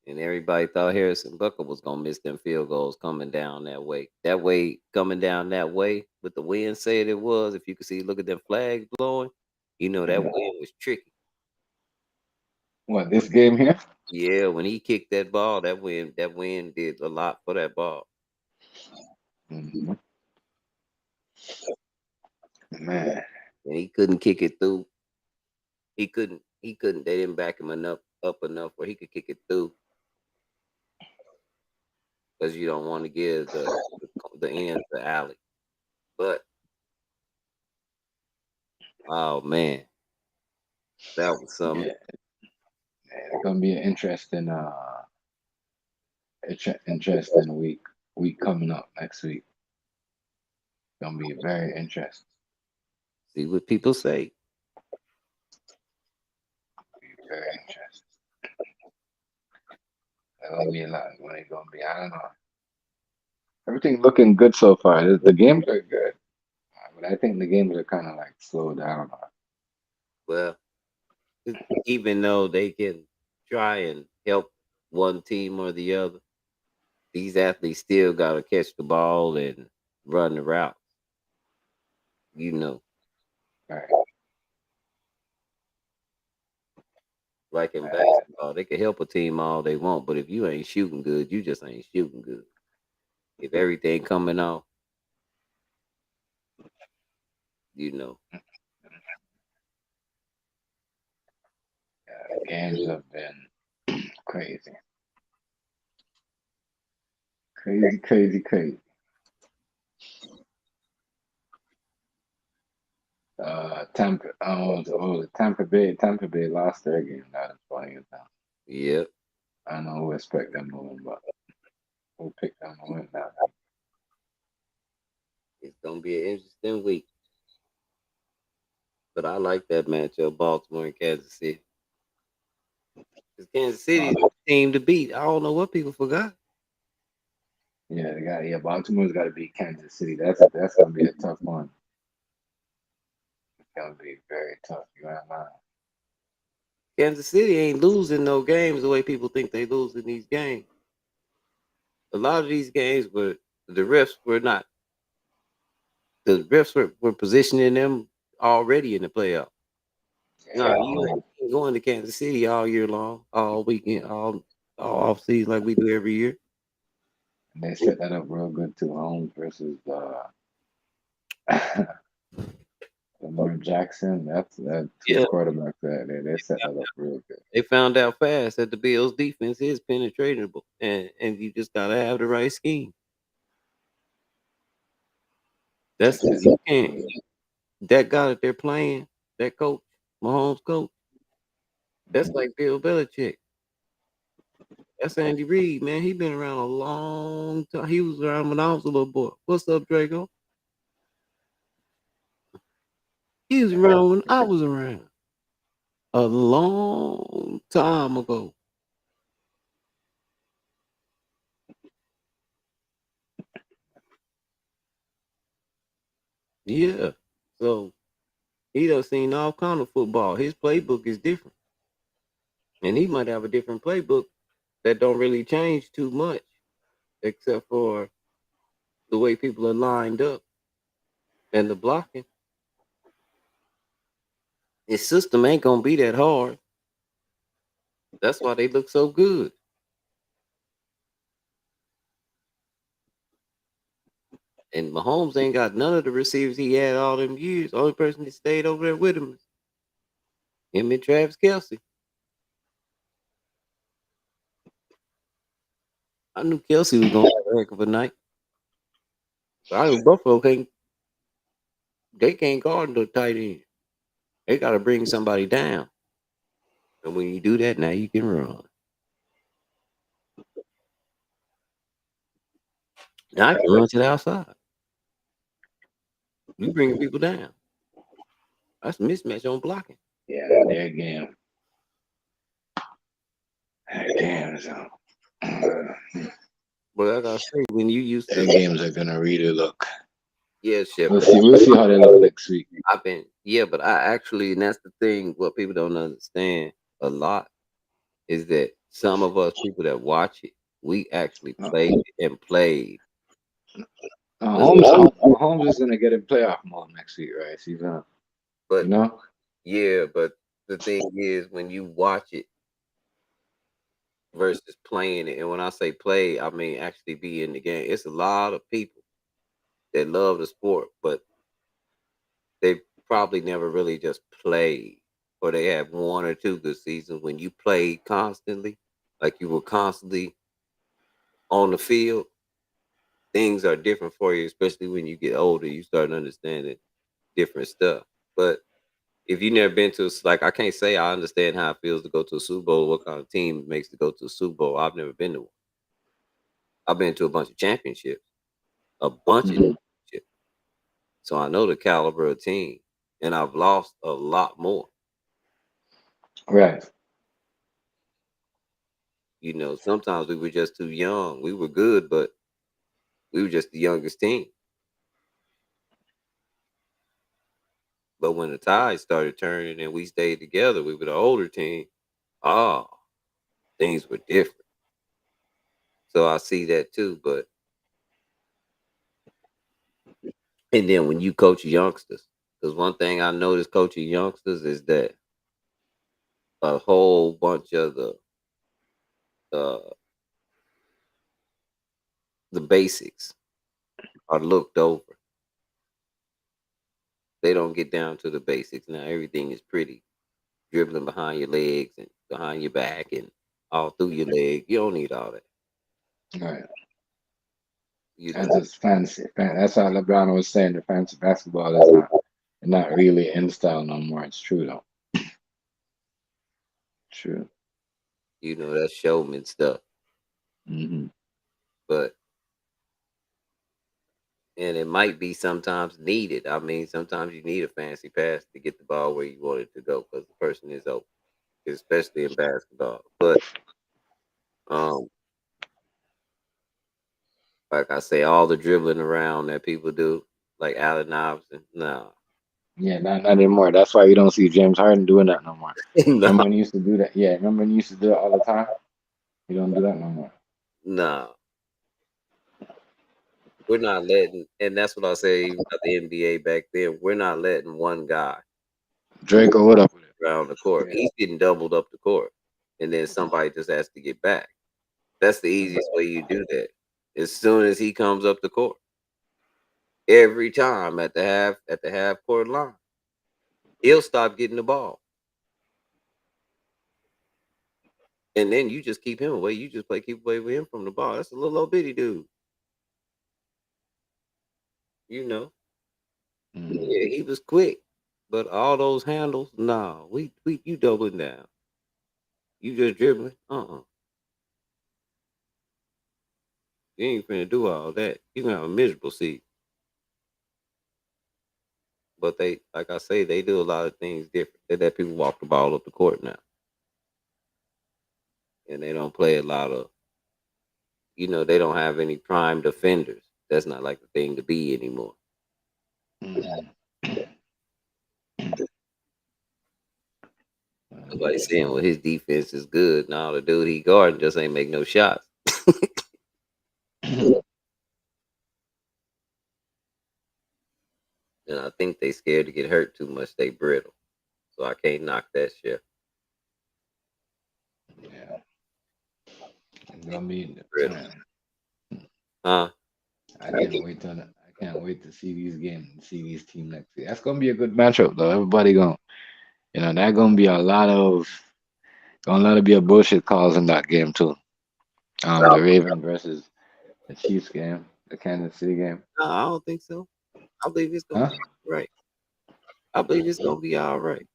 And everybody thought Harrison Butker was gonna miss them field goals coming down that way. That way, coming down that way, with the wind said it was. If you could see, look at them flags blowing. You know that wind was tricky. What, this game here? Yeah, when he kicked that ball, that wind did a lot for that ball. Mm-hmm. Man, And he couldn't kick it through. He couldn't. They didn't back him up enough where he could kick it through. Because you don't want to give the end to alley. But oh man, that was something. yeah, it's gonna be an interesting week coming up next week. Gonna be very interesting. See what people say. Very interesting. It's gonna be a lot. It's gonna be, I don't know. Everything looking good so far. The games are good, but I think the games are kind of like slowed down. Well, even though they can try and help one team or the other, these athletes still got to catch the ball and run the route. You know, Right. like in basketball, they can help a team all they want, but if you ain't shooting good, you just ain't shooting good. If everything coming off, you know. The games have been crazy. Crazy. Tampa Bay lost their game. That is funny as hell. Yep. I don't know who expect them to win, but who picked them to win that? It's gonna be an interesting week. But I like that matchup, Baltimore and Kansas City. Because Kansas City is the team to beat. I don't know what people forgot. Yeah, Baltimore's got to beat Kansas City. That's gonna be a tough one. It's gonna be very tough. You ain't lying. Kansas City ain't losing no games the way people think they losing these games. A lot of these games were the refs were not. The refs were positioning them already in the playoff. No, you ain't going to Kansas City all year long, all weekend, all off season like we do every year. And they set that up real good too. Holmes versus Lamar Jackson. That's two quarterbacks there. They set that up real good. They found out fast that the Bills' defense is penetratable, and you just gotta have the right scheme. That's you can't. That guy that they're playing, that coach, Mahomes' coach, that's like Bill Belichick. That's Andy Reid, man. He been around a long time. He was around when I was a little boy. What's up, Draco? He was around when I was around. A long time ago. Yeah. So he done seen all kind of football. His playbook is different. And he might have a different playbook that don't really change too much, except for the way people are lined up and the blocking. His system ain't gonna be that hard. That's why they look so good. And Mahomes ain't got none of the receivers he had all them years. The only person that stayed over there with him is him and Travis Kelce. I knew Kelsey was gonna have a heck of a night. But I knew Buffalo can't guard the tight end. They gotta bring somebody down. And when you do that, now you can run. Now I can run to the outside. You bringing people down. That's a mismatch on blocking. Yeah, their game. Their games. But like I say, when you used Their to games are gonna really look. yeah, shit. We'll see how they look next week. But I actually, and that's the thing, what people don't understand a lot is that some of us people that watch it, we actually played and played. Mahomes is gonna get in playoff mode next week, right? So he's gonna, But you know. yeah, but the thing is, when you watch it versus playing it, and when I say play, I mean actually be in the game. It's a lot of people that love the sport, but they probably never really just played, or they had one or two good seasons. When you played constantly, like you were constantly on the field, things are different for you, especially when you get older. You start understanding different stuff. But if you never been to, like, I can't say I understand how it feels to go to a Super Bowl, what kind of team it makes to go to a Super Bowl. I've never been to one. I've been to a bunch of championships, a bunch of championships. So I know the caliber of team, and I've lost a lot more. Right. You know, sometimes we were just too young. We were good, but we were just the youngest team. But when the tide started turning and we stayed together, we were the older team. Oh, things were different. So I see that too. But and then when you coach youngsters, because one thing I noticed coaching youngsters is that a whole bunch of uh, the basics are looked over. They don't get down to the basics. Now everything is pretty. Dribbling behind your legs and behind your back and all through your leg. You don't need all that. Right. You That's know? just fancy. That's how LeBron was saying. The fancy basketball is not really in style no more. It's true though. True. You know, that's showman stuff. But and it might be sometimes needed. I mean, sometimes you need a fancy pass to get the ball where you want it to go because the person is open, especially in basketball. But like I say, all the dribbling around that people do, like Allen Iverson, no. Yeah, not anymore. That's why you don't see James Harden doing that no more. No. Remember when he used to do that? Yeah, remember when he used to do it all the time? You don't do that no more. No. We're not letting, and that's what I say about the NBA back then. We're not letting one guy Draco, what up? around the court. He's getting doubled up the court, and then somebody just has to get back. That's the easiest way you do that. As soon as he comes up the court, every time at the half court line, he'll stop getting the ball, and then you just keep him away. You just keep away with him from the ball. That's a little old bitty dude, you know. Yeah, he was quick, but all those handles, nah, we you doubling down. You just dribbling, You ain't finna do all that. You gonna have a miserable seat. But they, like I say, they do a lot of things different. They let people walk the ball up the court now, and they don't play a lot of. You know, they don't have any prime defenders. That's not like the thing to be anymore. Somebody saying, well, his defense is good. No, the dude he guarding just ain't make no shots. And I think they scared to get hurt too much. They brittle. So I can't knock that shit. Yeah. It's gonna be brittle. Huh? I can't wait till Can't wait to see these games and see these teams next year. That's gonna be a good matchup though. Everybody gonna, that gonna be gonna be a bullshit calls in that game too. The Ravens versus the Chiefs game, the Kansas City game. No, I don't think so. I believe it's gonna Huh? be right. I believe it's gonna be all right.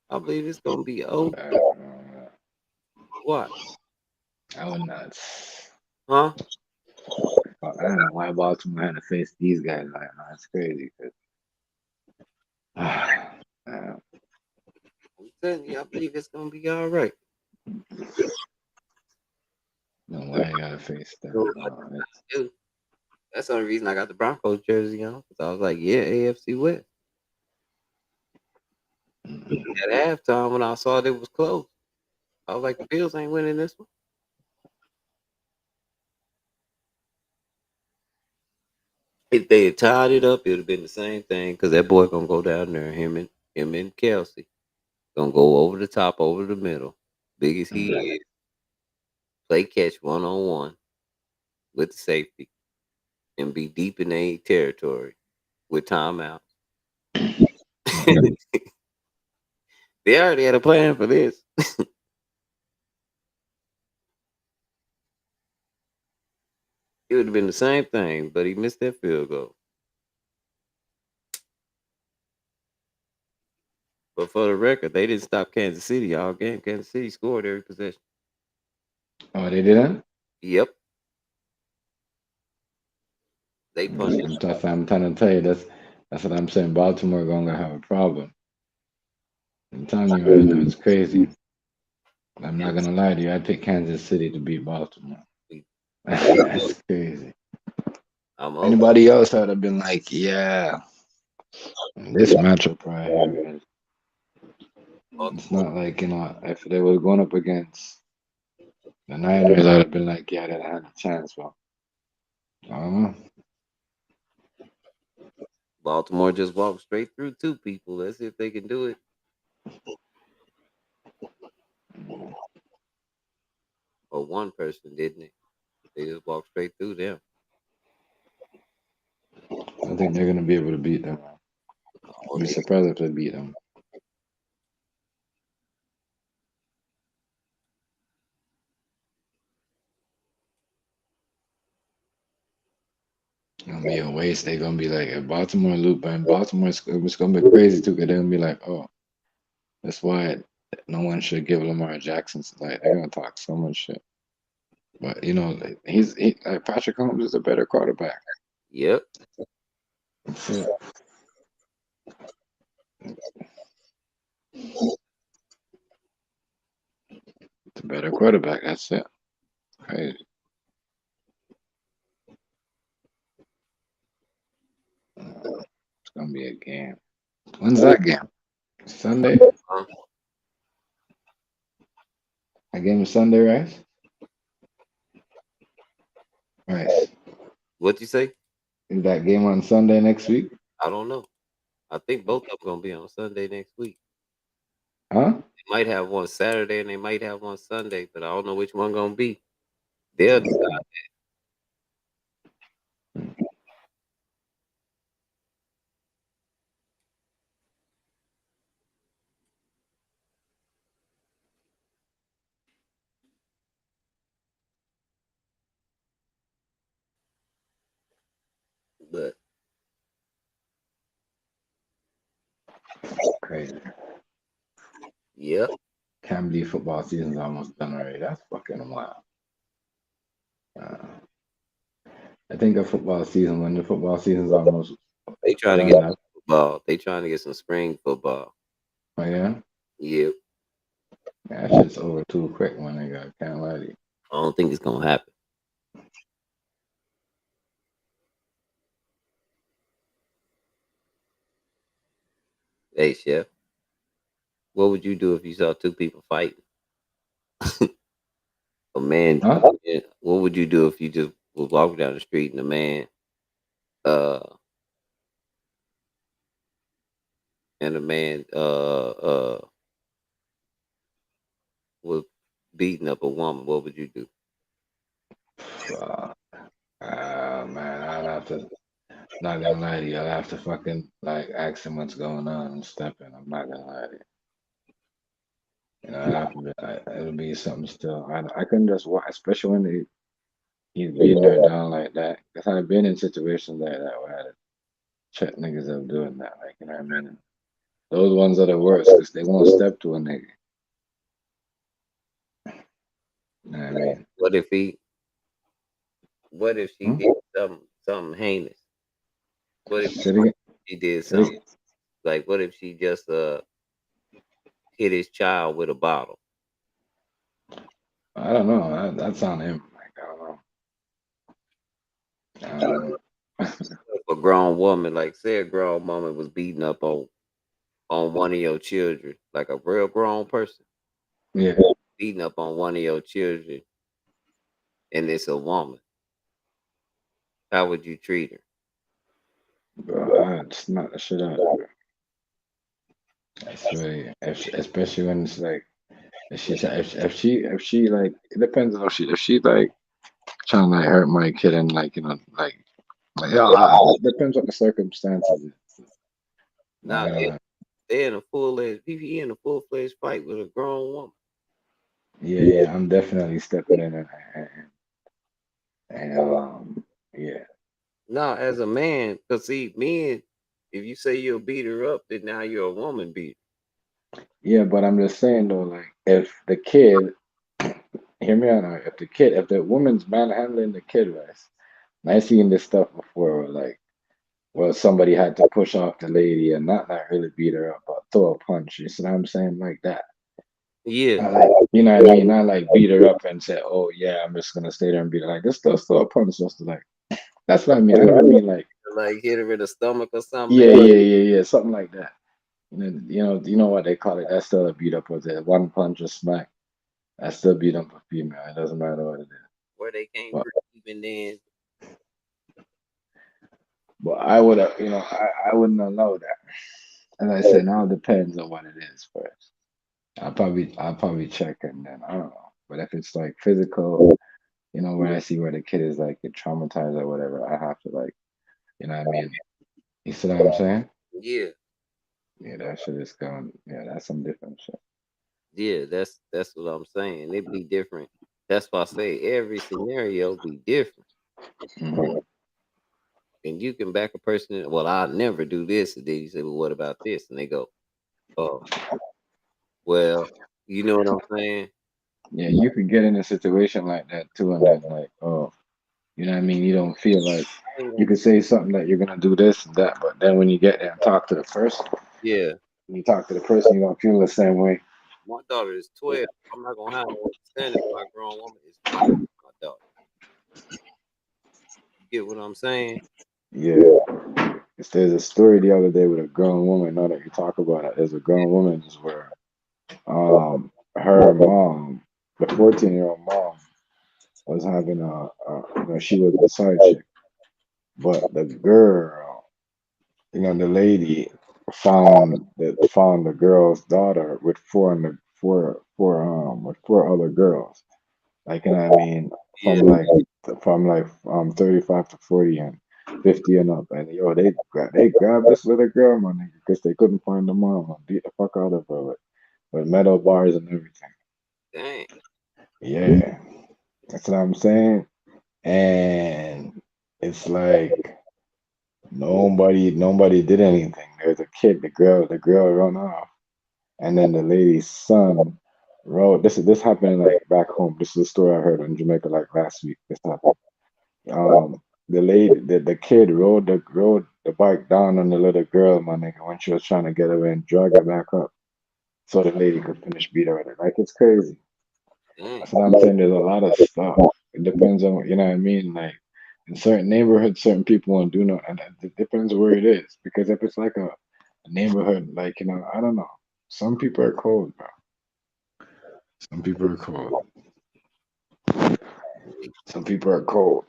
I believe it's gonna be okay. What? I would not. Huh? I don't know why Baltimore had to face these guys right now. It's crazy. I'm telling you, I believe it's gonna be all right. No, why I gotta face them? Dude, that's the only reason I got the Broncos jersey on. Cause I was like, yeah, AFC West. At halftime, when I saw it was close, I was like, the Bills ain't winning this one. If they had tied it up, it would have been the same thing. Cause that boy gonna go down there, him and Kelsey, gonna go over the top, over the middle, big as he is, play catch 1-on-1 with the safety, and be deep in their territory with timeouts. They already had a plan for this. It would have been the same thing, but he missed that field goal. But for the record, they didn't stop Kansas City all game. Kansas City scored every possession. Oh, they didn't? Yep. They punched. I'm trying to tell you that's what I'm saying. Baltimore gonna have a problem. I'm telling you right now, it's crazy. I'm not gonna lie to you. I picked Kansas City to beat Baltimore. That's crazy. Anybody else would have been like, yeah, this matchup right here. It's not like, if they were going up against the Niners, I'd have been like, yeah, they had a chance, bro. I don't know. Baltimore just walked straight through two people. Let's see if they can do it. Or one person, didn't it? They just walked straight through them. I think they're gonna be able to beat them. I'd be surprised if they beat them. It's gonna be a waste. They're gonna be like, if Baltimore loop, and Baltimore, it's gonna be crazy too. Cause they're gonna be like, oh, that's why no one should give Lamar Jackson. Like they're gonna talk so much shit. But he's Patrick Holmes is a better quarterback. Yep. That's it. It's a better quarterback. That's it. Crazy. It's gonna be a game. When's that game? Sunday. A game is Sunday, right? Right. What'd you say? Is that game on Sunday next week? I don't know. I think both of them gonna be on Sunday next week. Huh? They might have one Saturday and they might have one Sunday, but I don't know which one gonna be. They'll decide that. But Crazy. yep. Can't believe football season's almost done already. That's fucking wild. I think of football season when the football season's almost They trying to done get now. football. They trying to get some spring football. Oh yeah? Yep. That shit's over too quick, my nigga. I can't lie to you. I don't think it's gonna happen. Hey, Chef, what would you do if you saw two people fighting? A man. Huh? What would you do if you just was walking down the street and a man, uh, was beating up a woman? What would you do? to, not gonna lie to you, I'll have to fucking like ask him what's going on and step in. I'm not gonna lie to you. You know, I have to be, it'll be something still. I couldn't just watch, especially when he's beating her down like that. Cause I've been in situations like that where I had to check niggas up doing that. Like, you know what I mean? Those ones are the worst because they won't step to a nigga. You know what I mean? What if she did something heinous? What if she did something like what if she just hit his child with a bottle? I don't know. That's on him. Like, I don't know. I don't know. A grown woman, like say a grown woman was beating up on one of your children, like a real grown person. Yeah. Beating up on one of your children and it's a woman. How would you treat her? Bro, I'd smack the shit out of her. That's really, especially when it's like, if she like, it depends on if she like trying to like hurt my kid and like, you know, yeah, it depends what the circumstances is. Now if they're in a he in a full-fledged fight with a grown woman. Yeah, I'm definitely stepping in and yeah. Now, as a man, because see, men, if you say you'll beat her up, then now you're a woman beater. Yeah, but I'm just saying though, like if the kid, hear me out now, if the woman's manhandling the kid, right? And I seen this stuff before, where like, well, somebody had to push off the lady and not really beat her up, but throw a punch. You see what I'm saying, like that. Yeah. Not like, you know what I mean? Not like beat her up and say, oh yeah, I'm just gonna stay there and beat her. Like this stuff, throw a punch, just to like. That's what I mean. I don't mean like hit her in the stomach or something. Yeah, something like that. And then, you know what they call it. That's still a beat up with it. One punch or smack. That's still beat up a female. It doesn't matter what it is. Where they can't But, breathe and then. but I would have, I wouldn't allow that. As I said, now it depends on what it is first. I'll probably check and then I don't know. But if it's like physical, when I see where the kid is like get traumatized or whatever, I have to like, you know what I mean? You see what I'm saying? Yeah. Yeah, that shit is going. Yeah, that's some different shit. Yeah, that's what I'm saying. It'd be different. That's why I say every scenario be different. Mm-hmm. And you can back a person. Well, I'll never do this. And then you say, well, what about this? And they go, oh, well, you know what I'm saying? Yeah, you could get in a situation like that too, and then like, oh, you know what I mean? You don't feel like you could say something that you're gonna do this and that, but then when you get there and talk to the person, yeah, when you talk to the person, you don't feel the same way. My daughter is 12. I'm not gonna have no understanding why a grown woman is fighting my daughter. You get what I'm saying? Yeah. There's a story the other day with a grown woman. Now that you talk about it, there's a grown woman is where her mom, the 14-year-old mom, was having she was a side chick, but the girl, the lady found the girl's daughter with four other girls. Like, you know what I mean? Yeah. From 35 to 40 and 50 and up. And yo, they grabbed this little girl, my nigga, because they couldn't find the mom and beat the fuck out of her with metal bars and everything. Dang. Yeah. That's what I'm saying. And it's like nobody did anything. There's a kid, the girl run off. And then the lady's son rode. This happened like back home. This is a story I heard in Jamaica like last week. This happened. The kid rode the bike down on the little girl, my nigga, when she was trying to get away and drag her back up, so the lady could finish beating her with it. Like it's crazy. That's what I'm saying. There's a lot of stuff. It depends on, you know what I mean. Like in certain neighborhoods, certain people won't do no, and it depends where it is. Because if it's like a neighborhood, like I don't know. Some people are cold, bro. Some people are cold. Some people are cold.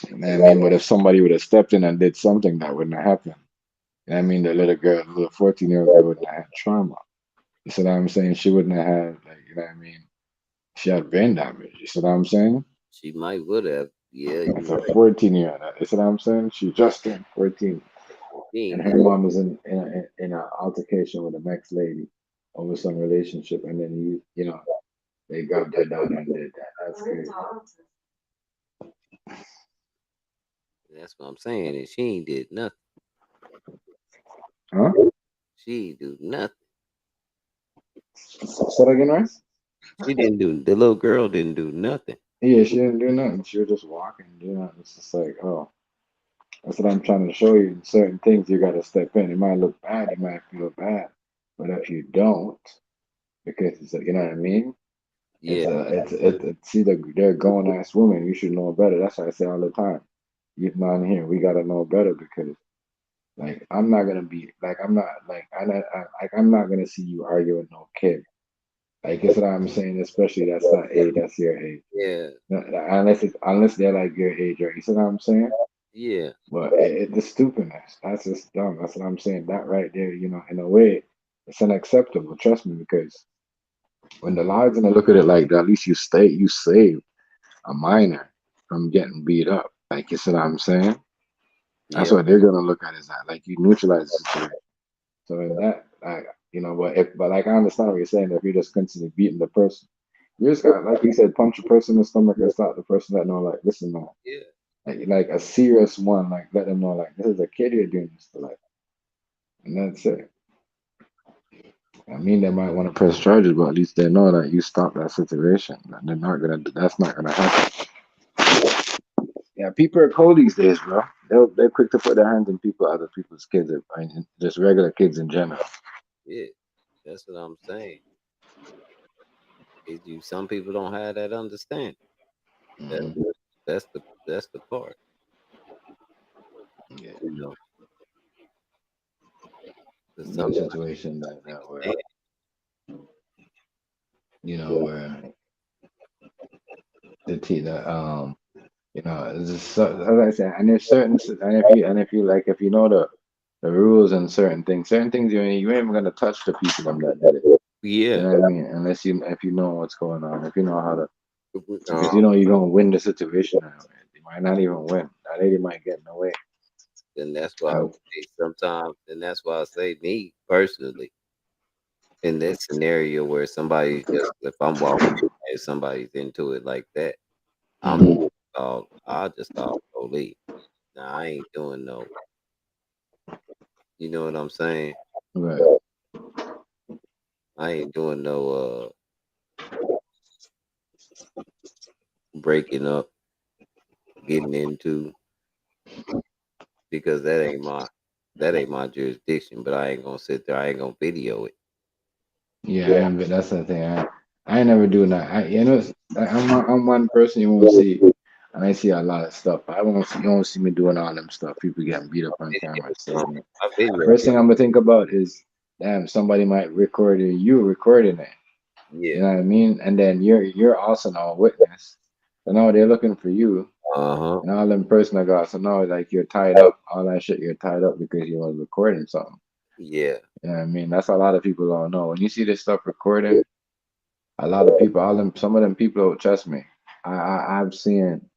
You know what I mean? But if somebody would have stepped in and did something, that wouldn't have happened. You know what I mean? The little girl, the little 14-year-old girl wouldn't have had trauma. You see what I'm saying? She wouldn't have had, like, you know what I mean? She had brain damage. You see what I'm saying? She might would have. Yeah, It's a 14-year. That's what I'm saying. She just turned 14, and her mom is in an altercation with the next lady over some relationship, and then they got their daughter and did that. That's crazy. That's what I'm saying. And she ain't did nothing. Huh? She ain't do nothing. Say that again, right? She didn't do. The little girl didn't do nothing. Yeah, she didn't do nothing. She was just walking. It's just like, oh, that's what I'm trying to show you. Certain things you got to step in. It might look bad. You might feel bad, but if you don't, because you know what I mean. Yeah. See, they're grown ass women. You should know better. That's what I say all the time. Youth man here, we gotta know better because, like, I'm not gonna be like I'm not gonna see you argue with no kid. Like, that's what I'm saying. Especially that's that age. That's your age. Yeah. Unless they're like your age, right? You see what I'm saying? Yeah. But the stupidness. That's just dumb. That's what I'm saying. That right there, in a way, it's unacceptable. Trust me, because when the law is gonna look at it like that, at least you saved a minor from getting beat up. Like, you see what I'm saying? That's Yeah. what they're gonna look at is that. Like, you neutralize the situation. So in that, like, but like I understand what you're saying. If you're just constantly beating the person, you just got, like you said, punch a person in the stomach and stop the person that know, like, listen, man, Yeah. like a serious one, like let them know, like, this is a kid you're doing this to, like, and that's it. I mean, they might want to press charges, but at least they know that you stopped that situation. And that's not gonna happen. Yeah, people are cold these days, bro. They're quick to put their hands on other people's kids, I mean, just regular kids in general. Yeah. That's what I'm saying. Some people don't have that understanding. Mm-hmm. That's the part. Yeah. Some situation like that where where it's just as I said, and there's certain, and if you know the rules and certain things you ain't even gonna touch the people that did it. Yeah. You know what I mean? Unless if you know what's going on, if you know how to, because Um, you're gonna win the situation. You might not even win. That lady might get in the way. and that's why I say sometimes, and that's why I say me personally, in this scenario where somebody just, if I'm walking and somebody's into it like that, I'll just call police. Now I ain't doing no, you know what I'm saying? Right. I ain't doing no breaking up, getting into, because that ain't my jurisdiction. But I ain't gonna sit there. I ain't gonna video it. Yeah, but that's the thing. I ain't never doing that. I'm one person you won't see, and I see a lot of stuff. You won't see me doing all them stuff. People getting beat up on camera. So I video first it. thing I'm gonna think about is, damn, somebody might record you recording it. Yeah. You know what I mean? And then you're also now a witness. So now they're looking for you. And all them personal guys. So now, like, you're tied up. All that shit, you're tied up because you was recording something. Yeah. You know what I mean? That's a lot of people don't know. When you see this stuff recording, a lot of people, some of them people, trust me, I've seen,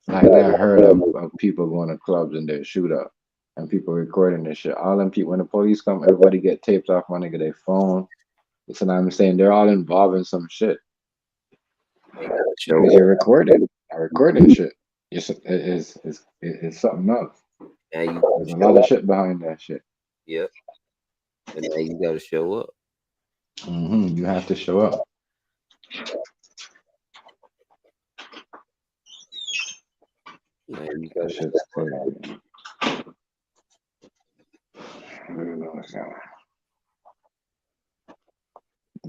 like, I heard of people going to clubs and they shoot up and people recording this shit. All them people, when the police come, everybody get taped off when they get their phone. That's what I'm saying. They're all involved in some shit. Because you're recording shit. It's something else. Now There's a lot of shit behind that shit. Yep. And now you got to show up. You have to show up. Now you got That shit's crazy. I don't know what's going on.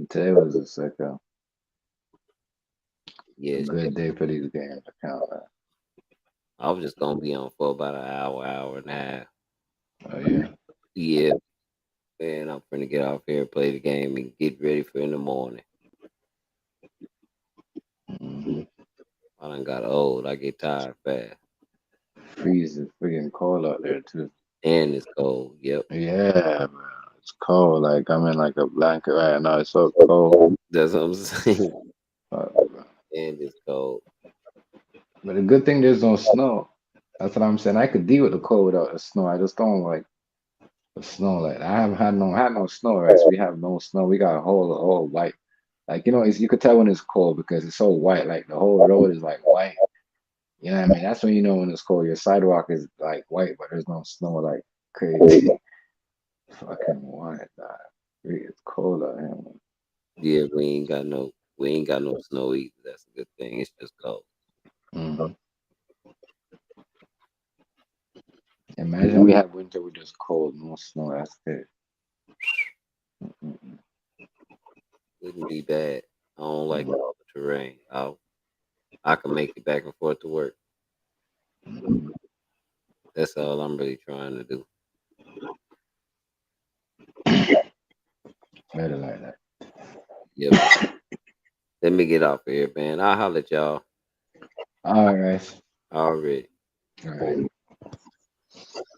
Today was a sicko. Yeah. Good day for these games to count. I was just gonna be on for about an hour and a half. Oh yeah. Yeah. Man, I'm finna get off here, play the game, and get ready for in the morning. I done got old. I get tired fast. Freezing, freaking cold out there too. And it's cold. Yep. Yeah, man. It's cold. Like, I'm in like a blanket right now. It's so cold. That's what I'm saying. And it's cold. But the good thing there's no snow. That's what I'm saying. I could deal with the cold without the snow. I just don't like the snow. Like I haven't had no snow, right? So we have no snow. We got a whole white. Like you could tell when it's cold because it's so white. Like the whole road is like white. You know what I mean? That's when you know when it's cold. Your sidewalk is like white, but there's no snow like crazy. Fucking white. It's cold out here, man. Yeah, we ain't got no snow either. That's a good thing. It's just cold. Mm-hmm. Imagine we had winter with just cold, no snow. That's good. Mm-mm. Wouldn't be bad. I don't like all the terrain. I can make it back and forth to work. Mm-hmm. That's all I'm really trying to do. Better like that. Yeah. Let me get off of here, man. I'll holler at y'all. All right. Already. All right.